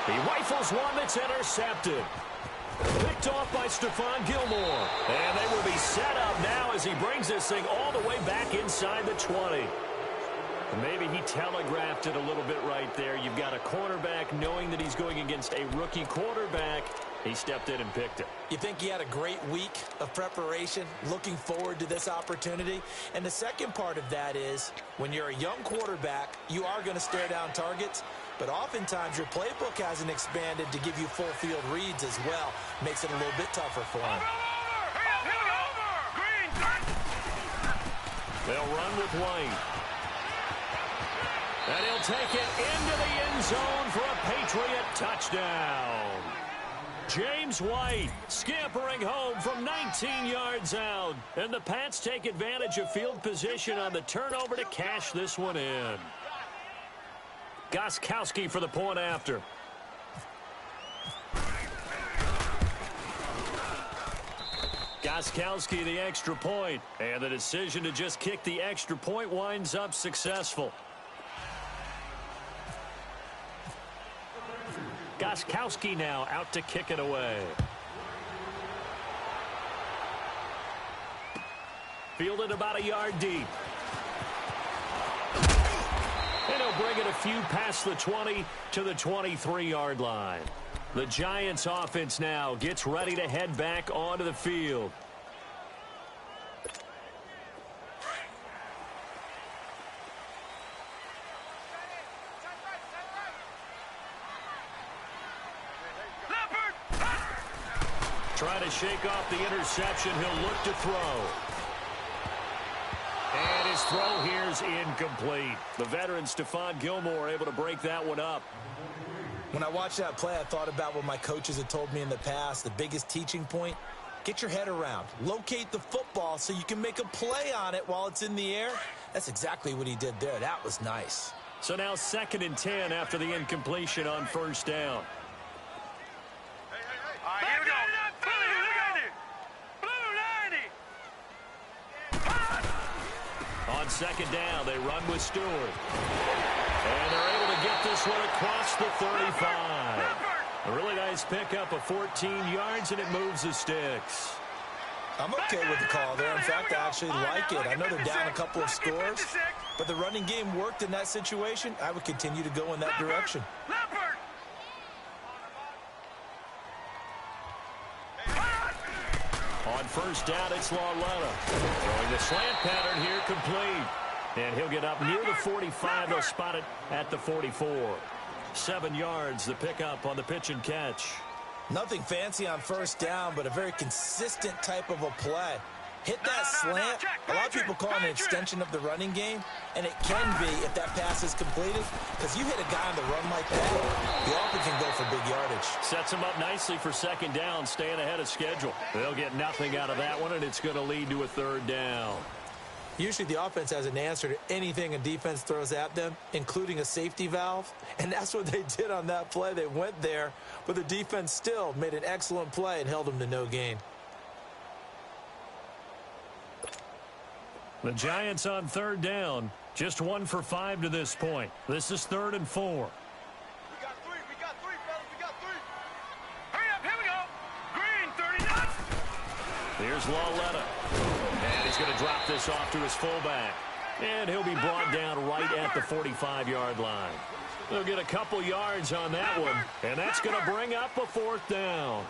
He rifles one that's intercepted. Picked off by Stephon Gilmore. And they will be set up now as he brings this thing all the way back inside the 20. Maybe he telegraphed it a little bit right there. You've got a cornerback knowing that he's going against a rookie quarterback. He stepped in and picked it. You think he had a great week of preparation, looking forward to this opportunity? And the second part of that is, when you're a young quarterback, you are going to stare down targets, but oftentimes your playbook hasn't expanded to give you full field reads as well. Makes it a little bit tougher for him. They'll run with White. And he'll take it into the end zone for a Patriot touchdown. James White scampering home from 19 yards out. And the Pats take advantage of field position on the turnover to cash this one in. Gostkowski for the point after. Gostkowski the extra point. And the decision to just kick the extra point winds up successful. Gostkowski now out to kick it away. Fielded about a yard deep. And he'll bring it a few past the 20 to the 23-yard line. The Giants offense now gets ready to head back onto the field. Trying to shake off the interception. He'll look to throw. And his throw here is incomplete. The veteran Stephon Gilmore able to break that one up. When I watched that play, I thought about what my coaches had told me in the past. The biggest teaching point, get your head around. Locate the football so you can make a play on it while it's in the air. That's exactly what he did there. That was nice. So now 2nd and 10 after the incompletion on first down. On 2nd down, they run with Stewart. And they're able to get this one across the 35. A really nice pickup of 14 yards, and it moves the sticks. I'm okay with the call there. In fact, I actually like it. I know they're down a couple of scores, but the running game worked in that situation. I would continue to go in that direction. On first down, it's Lauletta. Throwing the slant pattern here, complete. And he'll get up near the 45. They'll spot it at the 44. 7 yards, the pickup on the pitch and catch. Nothing fancy on first down, but a very consistent type of a play. Hit that slant. A lot of people call it an extension of the running game, and it can be if that pass is completed, because you hit a guy on the run like that, he often can go for big yardage. Sets him up nicely for 2nd down, staying ahead of schedule. They'll get nothing out of that one, and it's going to lead to a 3rd down. Usually the offense has an answer to anything a defense throws at them, including a safety valve, and that's what they did on that play. They went there, but the defense still made an excellent play and held them to no gain. The Giants on 3rd down, just 1 for 5 to this point. This is 3rd and 4. We got three, fellas, we got 3. Hurry up, here we go. Green, 30 nuts. Here's Lauletta. And he's going to drop this off to his fullback. And he'll be brought down right at the 45-yard line. They'll get a couple yards on that one, and that's going to bring up a 4th down.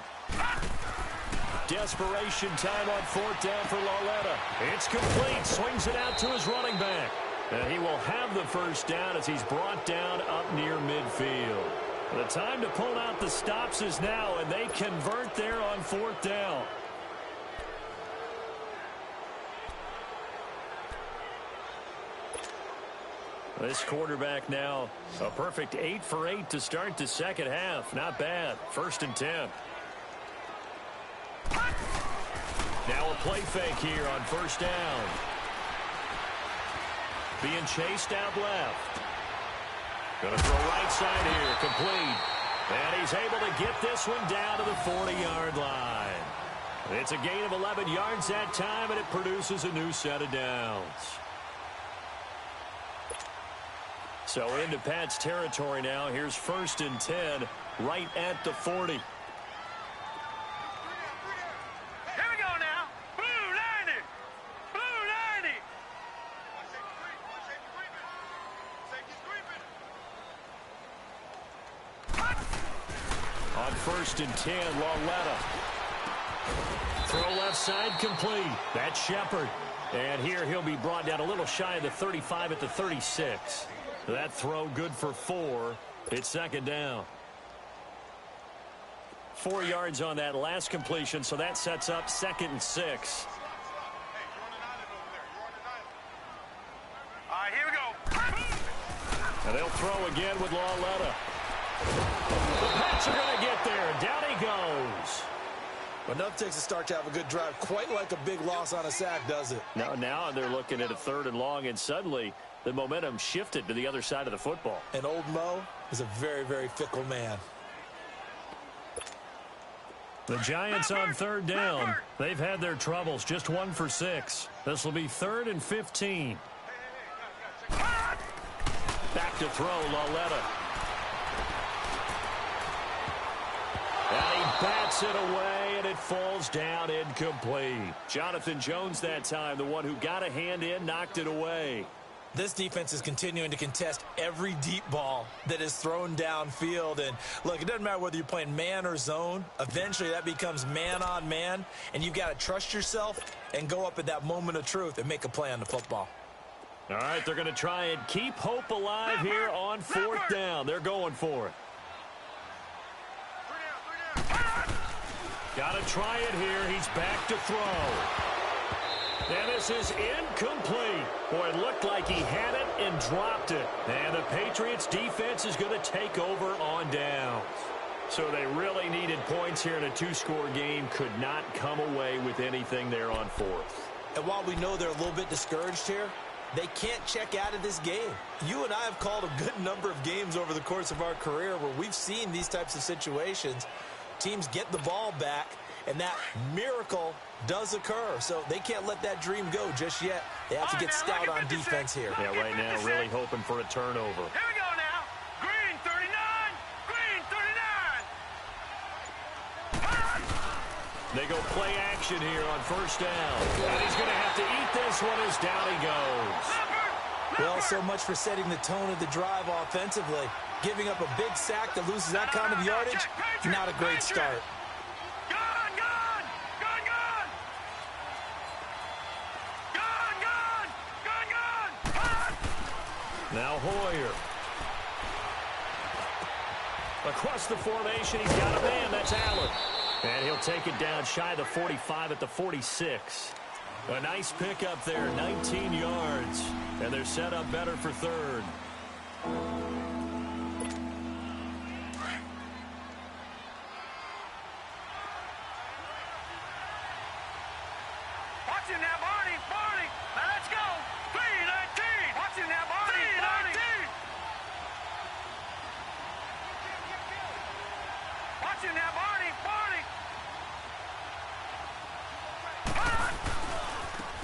Desperation time on 4th down for Lauletta. It's complete. Swings it out to his running back. And he will have the 1st down as he's brought down up near midfield. The time to pull out the stops is now, and they convert there on 4th down. This quarterback now a perfect 8 for 8 to start the 2nd half. Not bad. 1st and 10. Now a play fake here on 1st down. Being chased out left. Going to throw right side here. Complete. And he's able to get this one down to the 40-yard line. It's a gain of 11 yards that time, and it produces a new set of downs. So into Pat's territory now. Here's 1st and 10 right at the 40. On 1st and 10, Lauletta. Throw left side complete. That's Shepard. And here he'll be brought down a little shy of the 35 at the 36. That throw good for 4. It's 2nd down. 4 yards on that last completion, so that sets up 2nd and 6. All right, here we go. And they'll throw again with Lauletta. The Pats are going to get there. Down he goes. Enough takes to start to have a good drive. Quite like a big loss on a sack, does it? Now they're looking at a 3rd and long, and suddenly the momentum shifted to the other side of the football. And old Mo is a very, very fickle man. The Giants on 3rd down. They've had their troubles. Just 1 for 6. This will be 3rd and 15. Back to throw, Lauletta. And he bats it away, and it falls down incomplete. Jonathan Jones that time, the one who got a hand in, knocked it away. This defense is continuing to contest every deep ball that is thrown downfield. And, look, it doesn't matter whether you're playing man or zone. Eventually, that becomes man on man, and you've got to trust yourself and go up at that moment of truth and make a play on the football. All right, they're going to try and keep hope alive here on 4th down. They're going for it. Got to try it here. He's back to throw. And this is incomplete. Boy, it looked like he had it and dropped it. And the Patriots defense is going to take over on downs. So they really needed points here in a 2-score game. Could not come away with anything there on 4th. And while we know they're a little bit discouraged here, they can't check out of this game. You and I have called a good number of games over the course of our career where we've seen these types of situations. Teams get the ball back, and that miracle does occur. So they can't let that dream go just yet. They have to get stout on defense here. Yeah, right now really hoping for a turnover. Here we go now. Green 39. Green 39. They go play action here on 1st down. And he's going to have to eat this one as down he goes. Well, so much for setting the tone of the drive offensively. Giving up a big sack that loses that kind of yardage, not a great start. Gone, gone. Gone, gone. Gone, gone. Gone, gone. Now Hoyer. Across the formation, he's got a man. That's Allen. And he'll take it down shy of the 45 at the 46. A nice pickup there, 19 yards. And they're set up better for 3rd. Watch him now, Barney. Barney. Now let's go. 3-19. Watch him now, Barney. 3-19. Watch him now, Barney. Barney.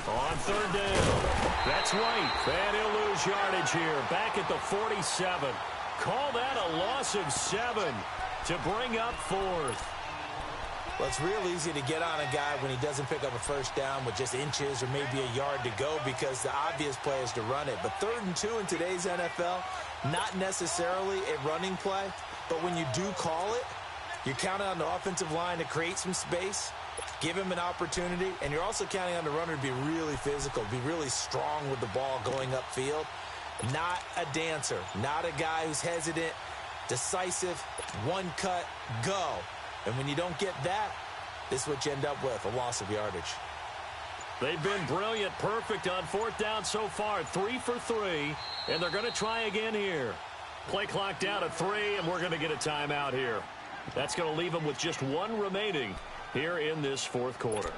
On 3rd down. That's White. And he'll lose yardage here. Back at the 47. Call that a loss of 7 to bring up 4th. Well, it's real easy to get on a guy when he doesn't pick up a 1st down with just inches or maybe a yard to go because the obvious play is to run it. But 3rd and 2 in today's NFL, not necessarily a running play, but when you do call it, you're counting on the offensive line to create some space, give him an opportunity, and you're also counting on the runner to be really physical, be really strong with the ball going upfield. Not a dancer, not a guy who's hesitant, decisive, one cut, go. And when you don't get that, this is what you end up with, a loss of yardage. They've been brilliant, perfect on 4th down so far, 3 for 3, and they're going to try again here. Play clock down to 3, and we're going to get a timeout here. That's going to leave them with just 1 remaining here in this 4th quarter.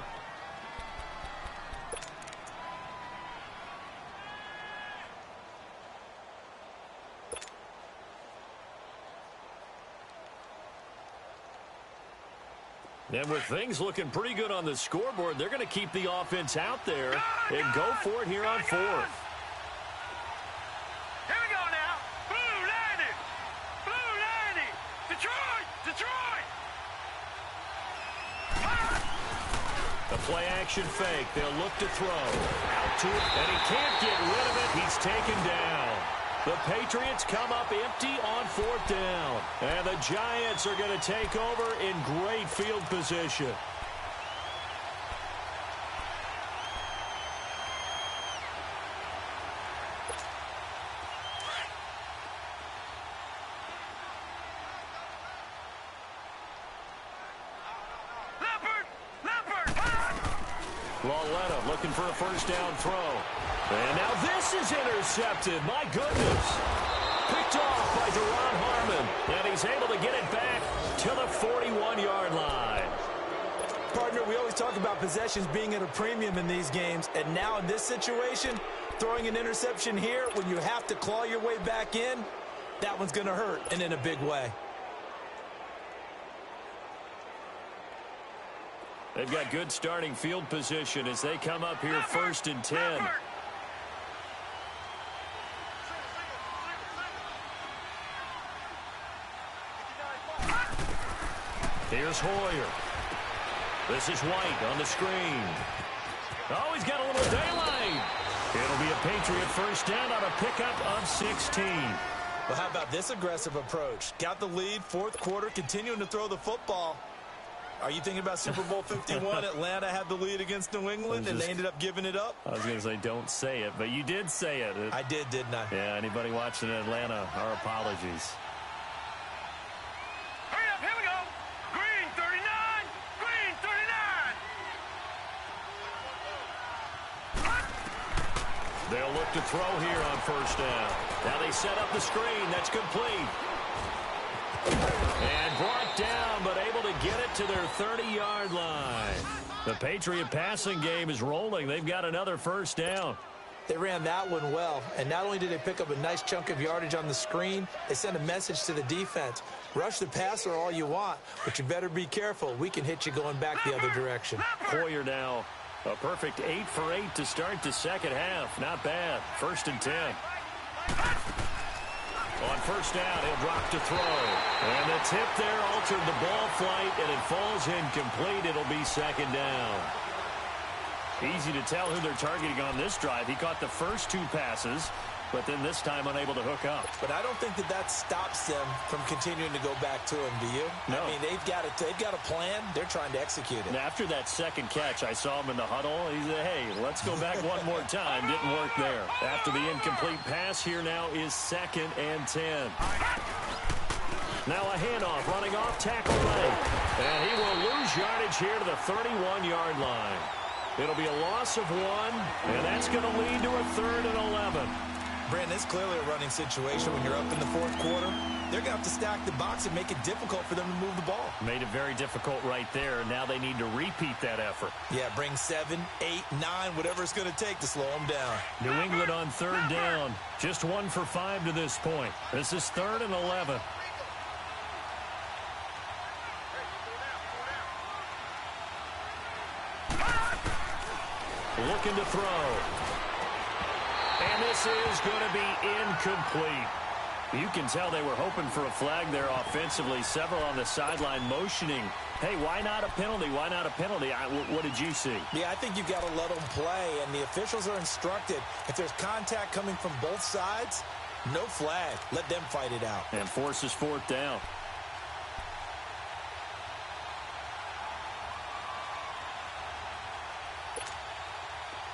And with things looking pretty good on the scoreboard, they're going to keep the offense out there and go for it here on 4th. Here we go now. Blue 90. Blue 90. Detroit. Detroit. The play action fake. They'll look to throw. Out to it, and he can't get rid of it. He's taken down. The Patriots come up empty on 4th down. And the Giants are going to take over in great field position. Loletta looking for a first down throw. And now this is intercepted. My goodness. Picked off by Deron Harmon. And he's able to get it back to the 41-yard line. Partner, we always talk about possessions being at a premium in these games. And now in this situation, throwing an interception here when you have to claw your way back in, that one's going to hurt, and in a big way. They've got good starting field position as they come up here 1st and 10. Here's Hoyer. This is White on the screen. Oh, he's got a little daylight. It'll be a Patriot first down on a pickup of 16. Well, how about this aggressive approach? Got the lead, 4th quarter, continuing to throw the football. Are you thinking about Super Bowl 51? Atlanta had the lead against New England, and they ended up giving it up? I was going to say don't say it, but you did say it. I did, didn't I? Yeah, anybody watching Atlanta, our apologies. Hurry up, here we go. Green 39, green 39. They'll look to throw here on first down. Now they set up the screen. That's complete. And brought down, but able to get it to their 30-yard line. The Patriot passing game is rolling. They've got another first down. They ran that one well, and not only did they pick up a nice chunk of yardage on the screen, they sent a message to the defense. Rush the passer all you want, but you better be careful. We can hit you going back the other direction. Hoyer now a perfect 8 for 8 to start the second half. Not bad. 1st and 10. On first down, he'll drop to throw. And the tip there altered the ball flight, and it falls incomplete. It'll be 2nd down. Easy to tell who they're targeting on this drive. He caught the first 2 passes, but then this time unable to hook up. But I don't think that stops them from continuing to go back to him, do you? No. I mean, they've got a plan. They're trying to execute it. And after that second catch, I saw him in the huddle. He said, hey, let's go back one more time. Didn't work there. After the incomplete pass, here now is 2nd and 10. Now a handoff, running off, tackle right. And he will lose yardage here to the 31-yard line. It'll be a loss of 1, and that's going to lead to a 3rd and 11. Brandon, it's clearly a running situation when you're up in the 4th quarter. They're going to have to stack the box and make it difficult for them to move the ball. Made it very difficult right there. Now they need to repeat that effort. Yeah, bring 7, 8, 9, whatever it's going to take to slow them down. New England on 3rd down. Just 1 for 5 to this point. This is 3rd and 11. Looking to throw. And this is going to be incomplete. You can tell they were hoping for a flag there offensively. Several on the sideline motioning. Hey, why not a penalty? Why not a penalty? What did you see? Yeah, I think you've got to let them play, and the officials are instructed. If there's contact coming from both sides, no flag. Let them fight it out. And forces 4th down.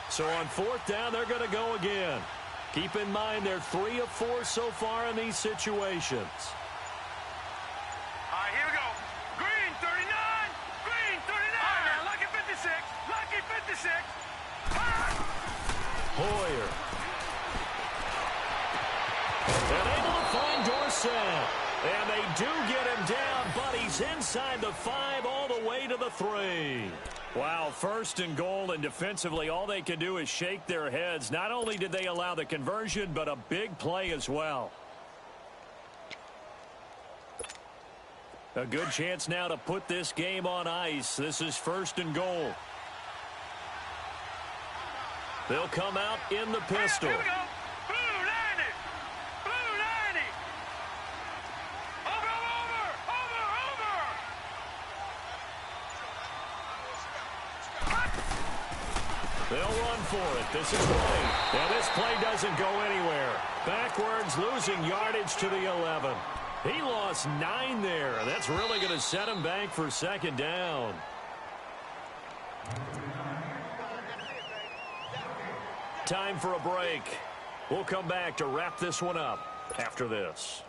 So on 4th down, they're going to go again. Keep in mind they're 3 of 4 so far in these situations. All right, here we go. Green 39, green 39. All right, now, lucky 56, lucky 56. Hoyer. And able to find Dorsett. And they do get him down, but he's inside the 5 all the way to the 3. Wow, 1st and goal, and defensively all they can do is shake their heads. Not only did they allow the conversion, but a big play as well. A good chance now to put this game on ice. This is 1st and goal. They'll come out in the pistol. Here we go. Blue 90. Blue 90. Over, over, over, over. They'll run for it. This is White. Now this play doesn't go anywhere. Backwards, losing yardage to the 11. He lost 9 there. That's really going to set him back for second down. Time for a break. We'll come back to wrap this one up after this.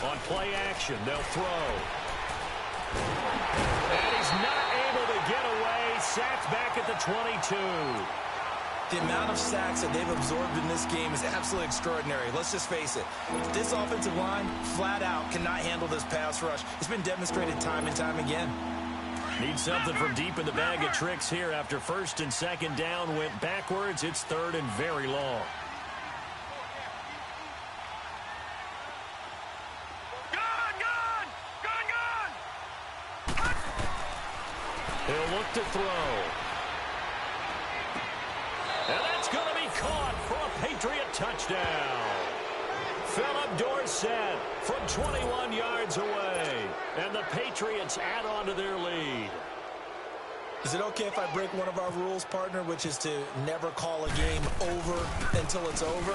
On play action, they'll throw. And he's not able to get away. Sacked back at the 22. The amount of sacks that they've absorbed in this game is absolutely extraordinary. Let's just face it. This offensive line, flat out, cannot handle this pass rush. It's been demonstrated time and time again. Need something from deep in the bag of tricks here. After first and second down went backwards, it's third and very long. He'll look to throw. And that's going to be caught for a Patriot touchdown. Philip Dorsett from 21 yards away. And the Patriots add on to their lead. Is it okay if I break one of our rules, partner, which is to never call a game over until it's over?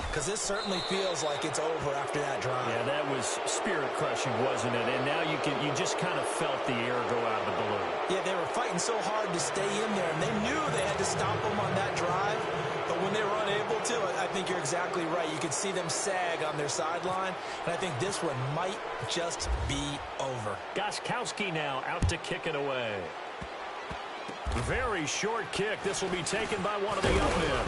Because this certainly feels like it's over after that drive. Yeah, that was spirit-crushing, wasn't it? And now you just kind of felt the air go out of the balloon. Yeah, they were fighting so hard to stay in there, and they knew they had to stop them on that drive. But when they were unable to, I think you're exactly right. You could see them sag on their sideline, and I think this one might just be over. Gostkowski now out to kick it away. Very short kick. This will be taken by one of the young men.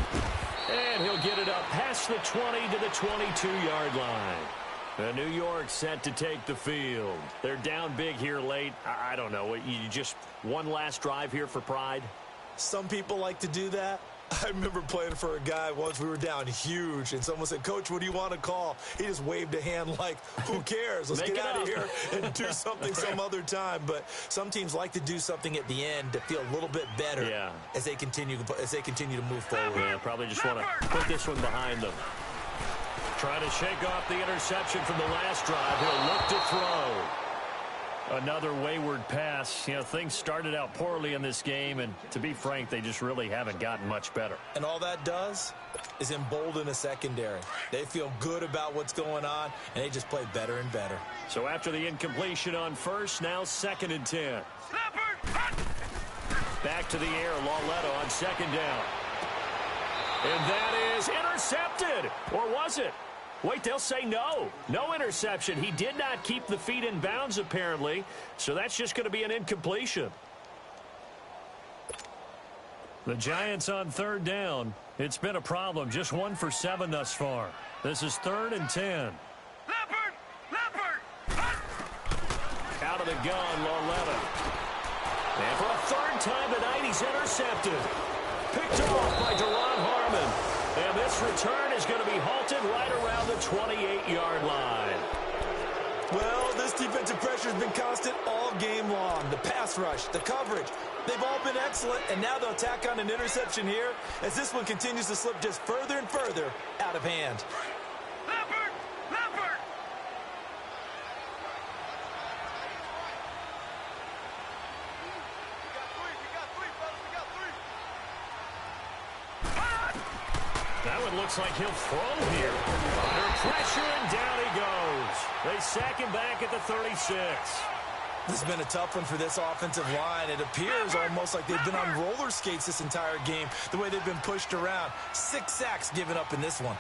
And he'll get it up past the 20 to the 22-yard line. And New York set to take the field. They're down big here late. I don't know. You just one last drive here for pride? Some people like to do that. I remember playing for a guy once. We were down huge, and someone said, "Coach, what do you want to call?" He just waved a hand like, who cares? Let's get out of here and do something some other time. But some teams like to do something at the end to feel a little bit better as they continue to move forward. Yeah, probably just want to put this one behind them. Trying to shake off the interception from the last drive. He'll look to throw. Another wayward pass. You know, things started out poorly in this game, and to be frank, they just really haven't gotten much better. And all that does is embolden a secondary. They feel good about what's going on, and they just play better and better. So after the incompletion on first, now 2nd and 10. Back to the air, Lauletta on 2nd down. And that is intercepted. Or was it? Wait, they'll say no. No interception. He did not keep the feet in bounds, apparently. So that's just going to be an incompletion. The Giants on 3rd down. It's been a problem. Just 1 for 7 thus far. This is 3rd and 10. Out of the gun, Lauletta. And for a 3rd time tonight, he's intercepted. Picked off by Deron Harmon. And this return is going to be halted right around the 28-yard line. Well, this defensive pressure has been constant all game long. The pass rush, the coverage, they've all been excellent, and now they'll tack on an interception here as this one continues to slip just further and further out of hand. Looks like he'll throw here. Under pressure, and down he goes. They sack him back at the 36. This has been a tough one for this offensive line. It appears almost like they've been on roller skates this entire game, the way they've been pushed around. 6 sacks given up in this one.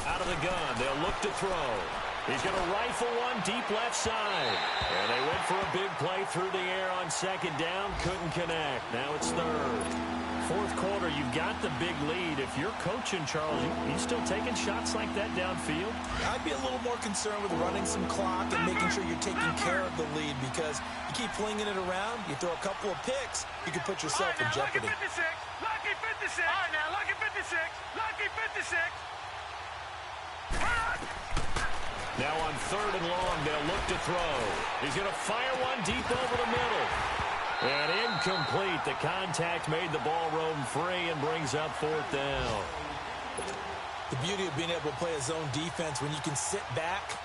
Out of the gun, they'll look to throw. He's going to rifle one deep left side. And they went for a big play through the air on second down. Couldn't connect. Now it's third. Fourth quarter, you've got the big lead. If you're coaching, Charles, you still taking shots like that downfield? I'd be a little more concerned with running some clock and making sure you're taking care of the lead, because you keep flinging it around, you throw a couple of picks, you could put yourself in jeopardy. Lucky 56. Lucky 56. All right, now, lucky 56. Lucky 56. Now on third and long, they'll look to throw. He's going to fire one deep over the middle. And incomplete. The contact made the ball roam free and brings up fourth down. The beauty of being able to play a zone defense when you can sit back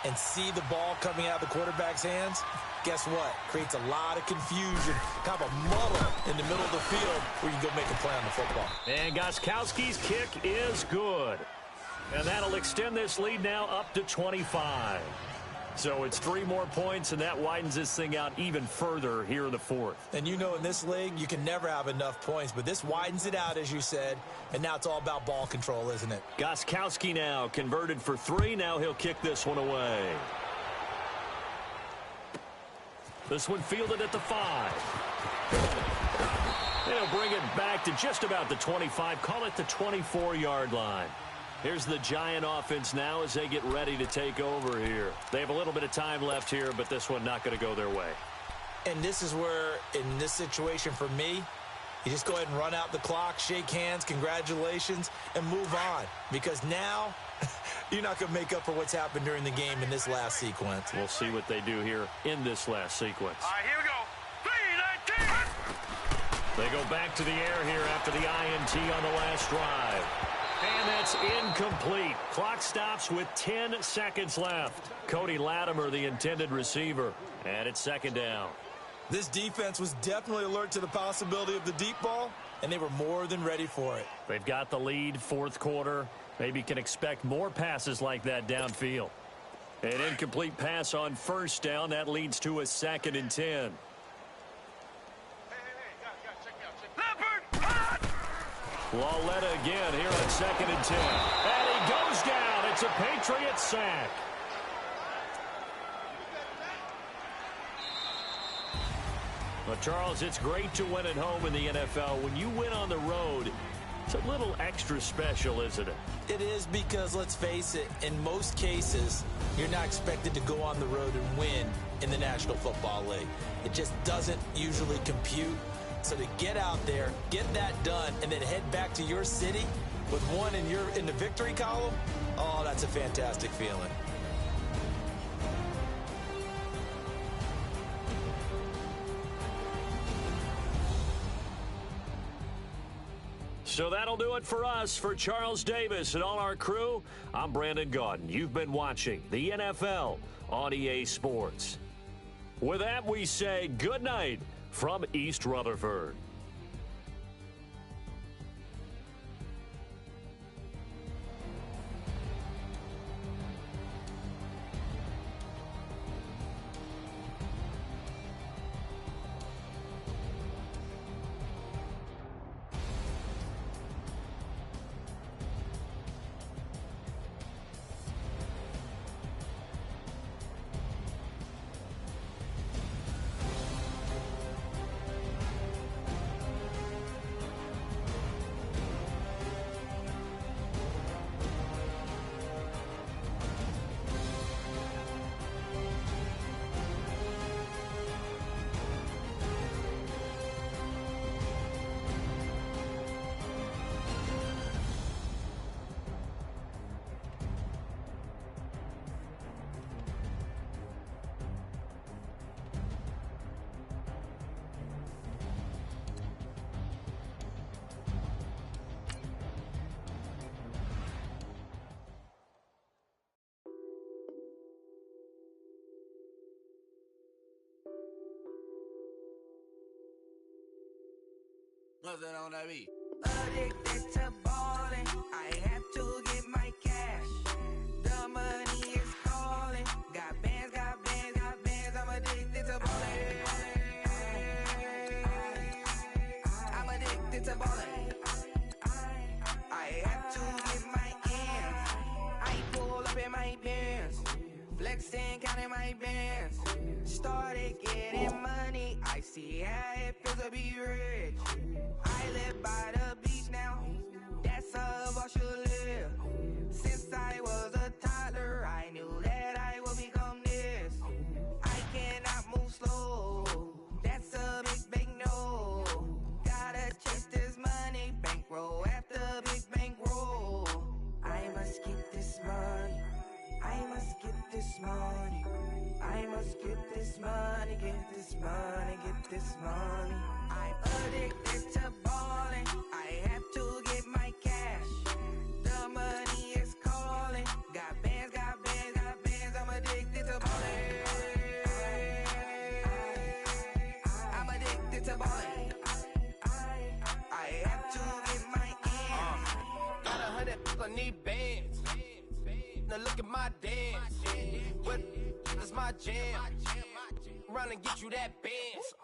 and see the ball coming out of the quarterback's hands, guess what? Creates a lot of confusion, kind of a muddle in the middle of the field where you can go make a play on the football. And Gostkowski's kick is good. And that'll extend this lead now up to 25. So it's 3 more points, and that widens this thing out even further here in the fourth. And you know, in this league, you can never have enough points, but this widens it out, as you said, and now it's all about ball control, isn't it? Gostkowski now converted for 3. Now he'll kick this one away. This one fielded at the 5. They'll bring it back to just about the 25. Call it the 24-yard line. Here's the Giant offense now as they get ready to take over here. They have a little bit of time left here, but this one not going to go their way. And this is where, in this situation for me, you just go ahead and run out the clock, shake hands, congratulations, and move on. Because now, you're not going to make up for what's happened during the game in this last sequence. We'll see what they do here in this last sequence. All right, here we go. 3-19. They go back to the air here after the INT on the last drive. And that's incomplete. Clock stops with 10 seconds left. Cody Latimer, the intended receiver. And it's second down. This defense was definitely alert to the possibility of the deep ball, and they were more than ready for it. They've got the lead, fourth quarter. Maybe can expect more passes like that downfield. An incomplete pass on first down. That leads to a 2nd and 10. Lauletta again here on 2nd and 10. And he goes down. It's a Patriots sack. Well, Charles, it's great to win at home in the NFL. When you win on the road, it's a little extra special, isn't it? It is, because, let's face it, in most cases, you're not expected to go on the road and win in the National Football League. It just doesn't usually compute. So to get out there, get that done, and then head back to your city with one in the victory column, oh, that's a fantastic feeling. So that'll do it for us. For Charles Davis and all our crew, I'm Brandon Gaudin. You've been watching the NFL on EA Sports. With that, we say good night from East Rutherford. What's that on that beat? Addicted to balling, I have to get my cash. The money is calling. Got bands, got bands, got bands. I'm addicted to balling. I'm addicted to balling. I have to get my ends. I pull up in my pants. see how it feels to be rich. I live by the beach now, that's how I should live. Since I was a toddler, I knew that I would become this. I cannot move slow, that's a big no. Gotta chase this money, bankroll after big bankroll. I must get this money, I must get this money, I must get this money, get this money, get this money. I'm addicted to balling, I have to get my cash. The money is calling, got bands, got bands, got bands, I'm addicted to balling. I'm addicted to balling, I have to get my ends. Got 100, I need bands. Now look at my dance. What is my jam? Run and get you that bands.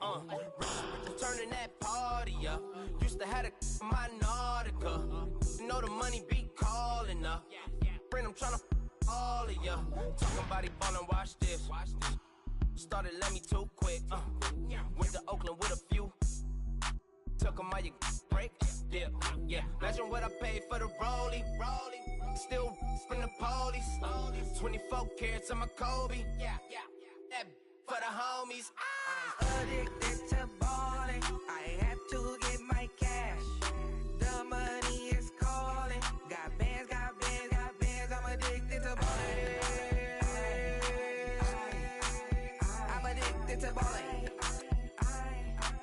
Turning that party up. Used to have a my Nautica. You know the money be calling up. Friend, I'm tryna all of ya. Talking body ballin', watch this. Started let me too quick. Went to Oakland with a few. Took 'em all your break. Yeah. Imagine what I paid for the rollie. Still from the police. 24 carats on my Kobe. Yeah. That for the homies. I'm addicted to balling, I have to get my cash. The money is calling, got bands, got bands, got bands, I'm addicted to balling. I'm addicted to balling,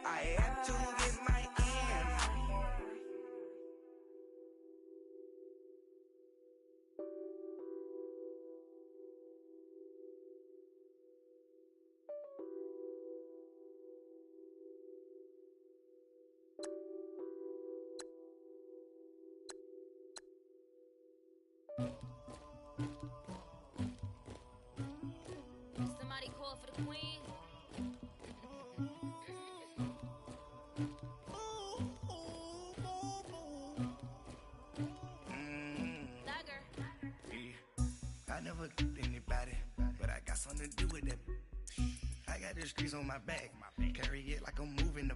I have to get my ends. Somebody call for the queen. Dagger. I never did anybody, but I got something to do with that. I got the streets on my back, carry it like I'm moving the.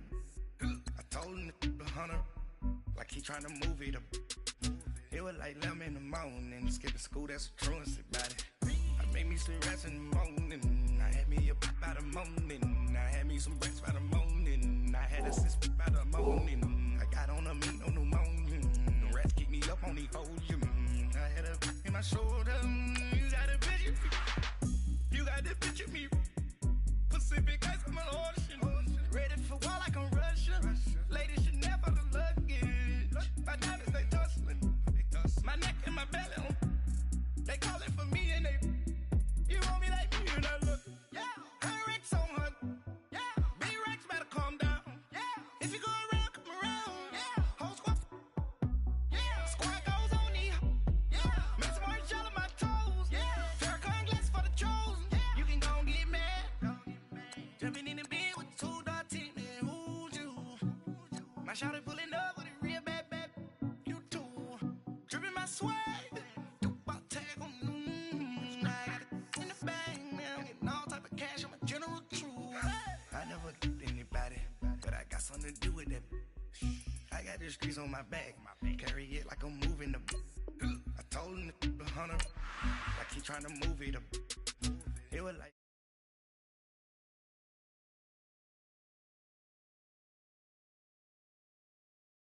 I told him the 100, like he trying to move it up. It was like 11 in the morning, skipping school, that's a truancy about it. I made me some rats in the morning, I had me a pop by the morning, I had me some brats by the morning, I had a sis by the morning, I got on a meat on the morning, the rats keep me up on the podium, I had a in my shoulder, you got a picture, you got the picture me, Pacific ice on my ocean, ready for war like I'm Russia, ladies should never the luggage, my diamonds they tussling, my neck and my belly on, they call it for me and they, you want me like me and I look, yeah, her Rex on her, yeah, B-Rex better calm down, yeah, if you go around, come around, yeah, whole squad, yeah, squad goes on me, yeah, make some orange gel on my toes, yeah, Farrakhan glass for the chosen, yeah, you can go and get mad, jumping in the bed with 2 dark teeth, man, who's you, my shawty pulling up with a real bad, you too, dripping my swag, tag on, I got it in the bag, man, I'm getting all type of cash, I'm a general true, I never did anybody, but I got something to do with that. I got the streets on my back, carry it like I'm moving the. I told him the 100, like he trying to move it up. It was like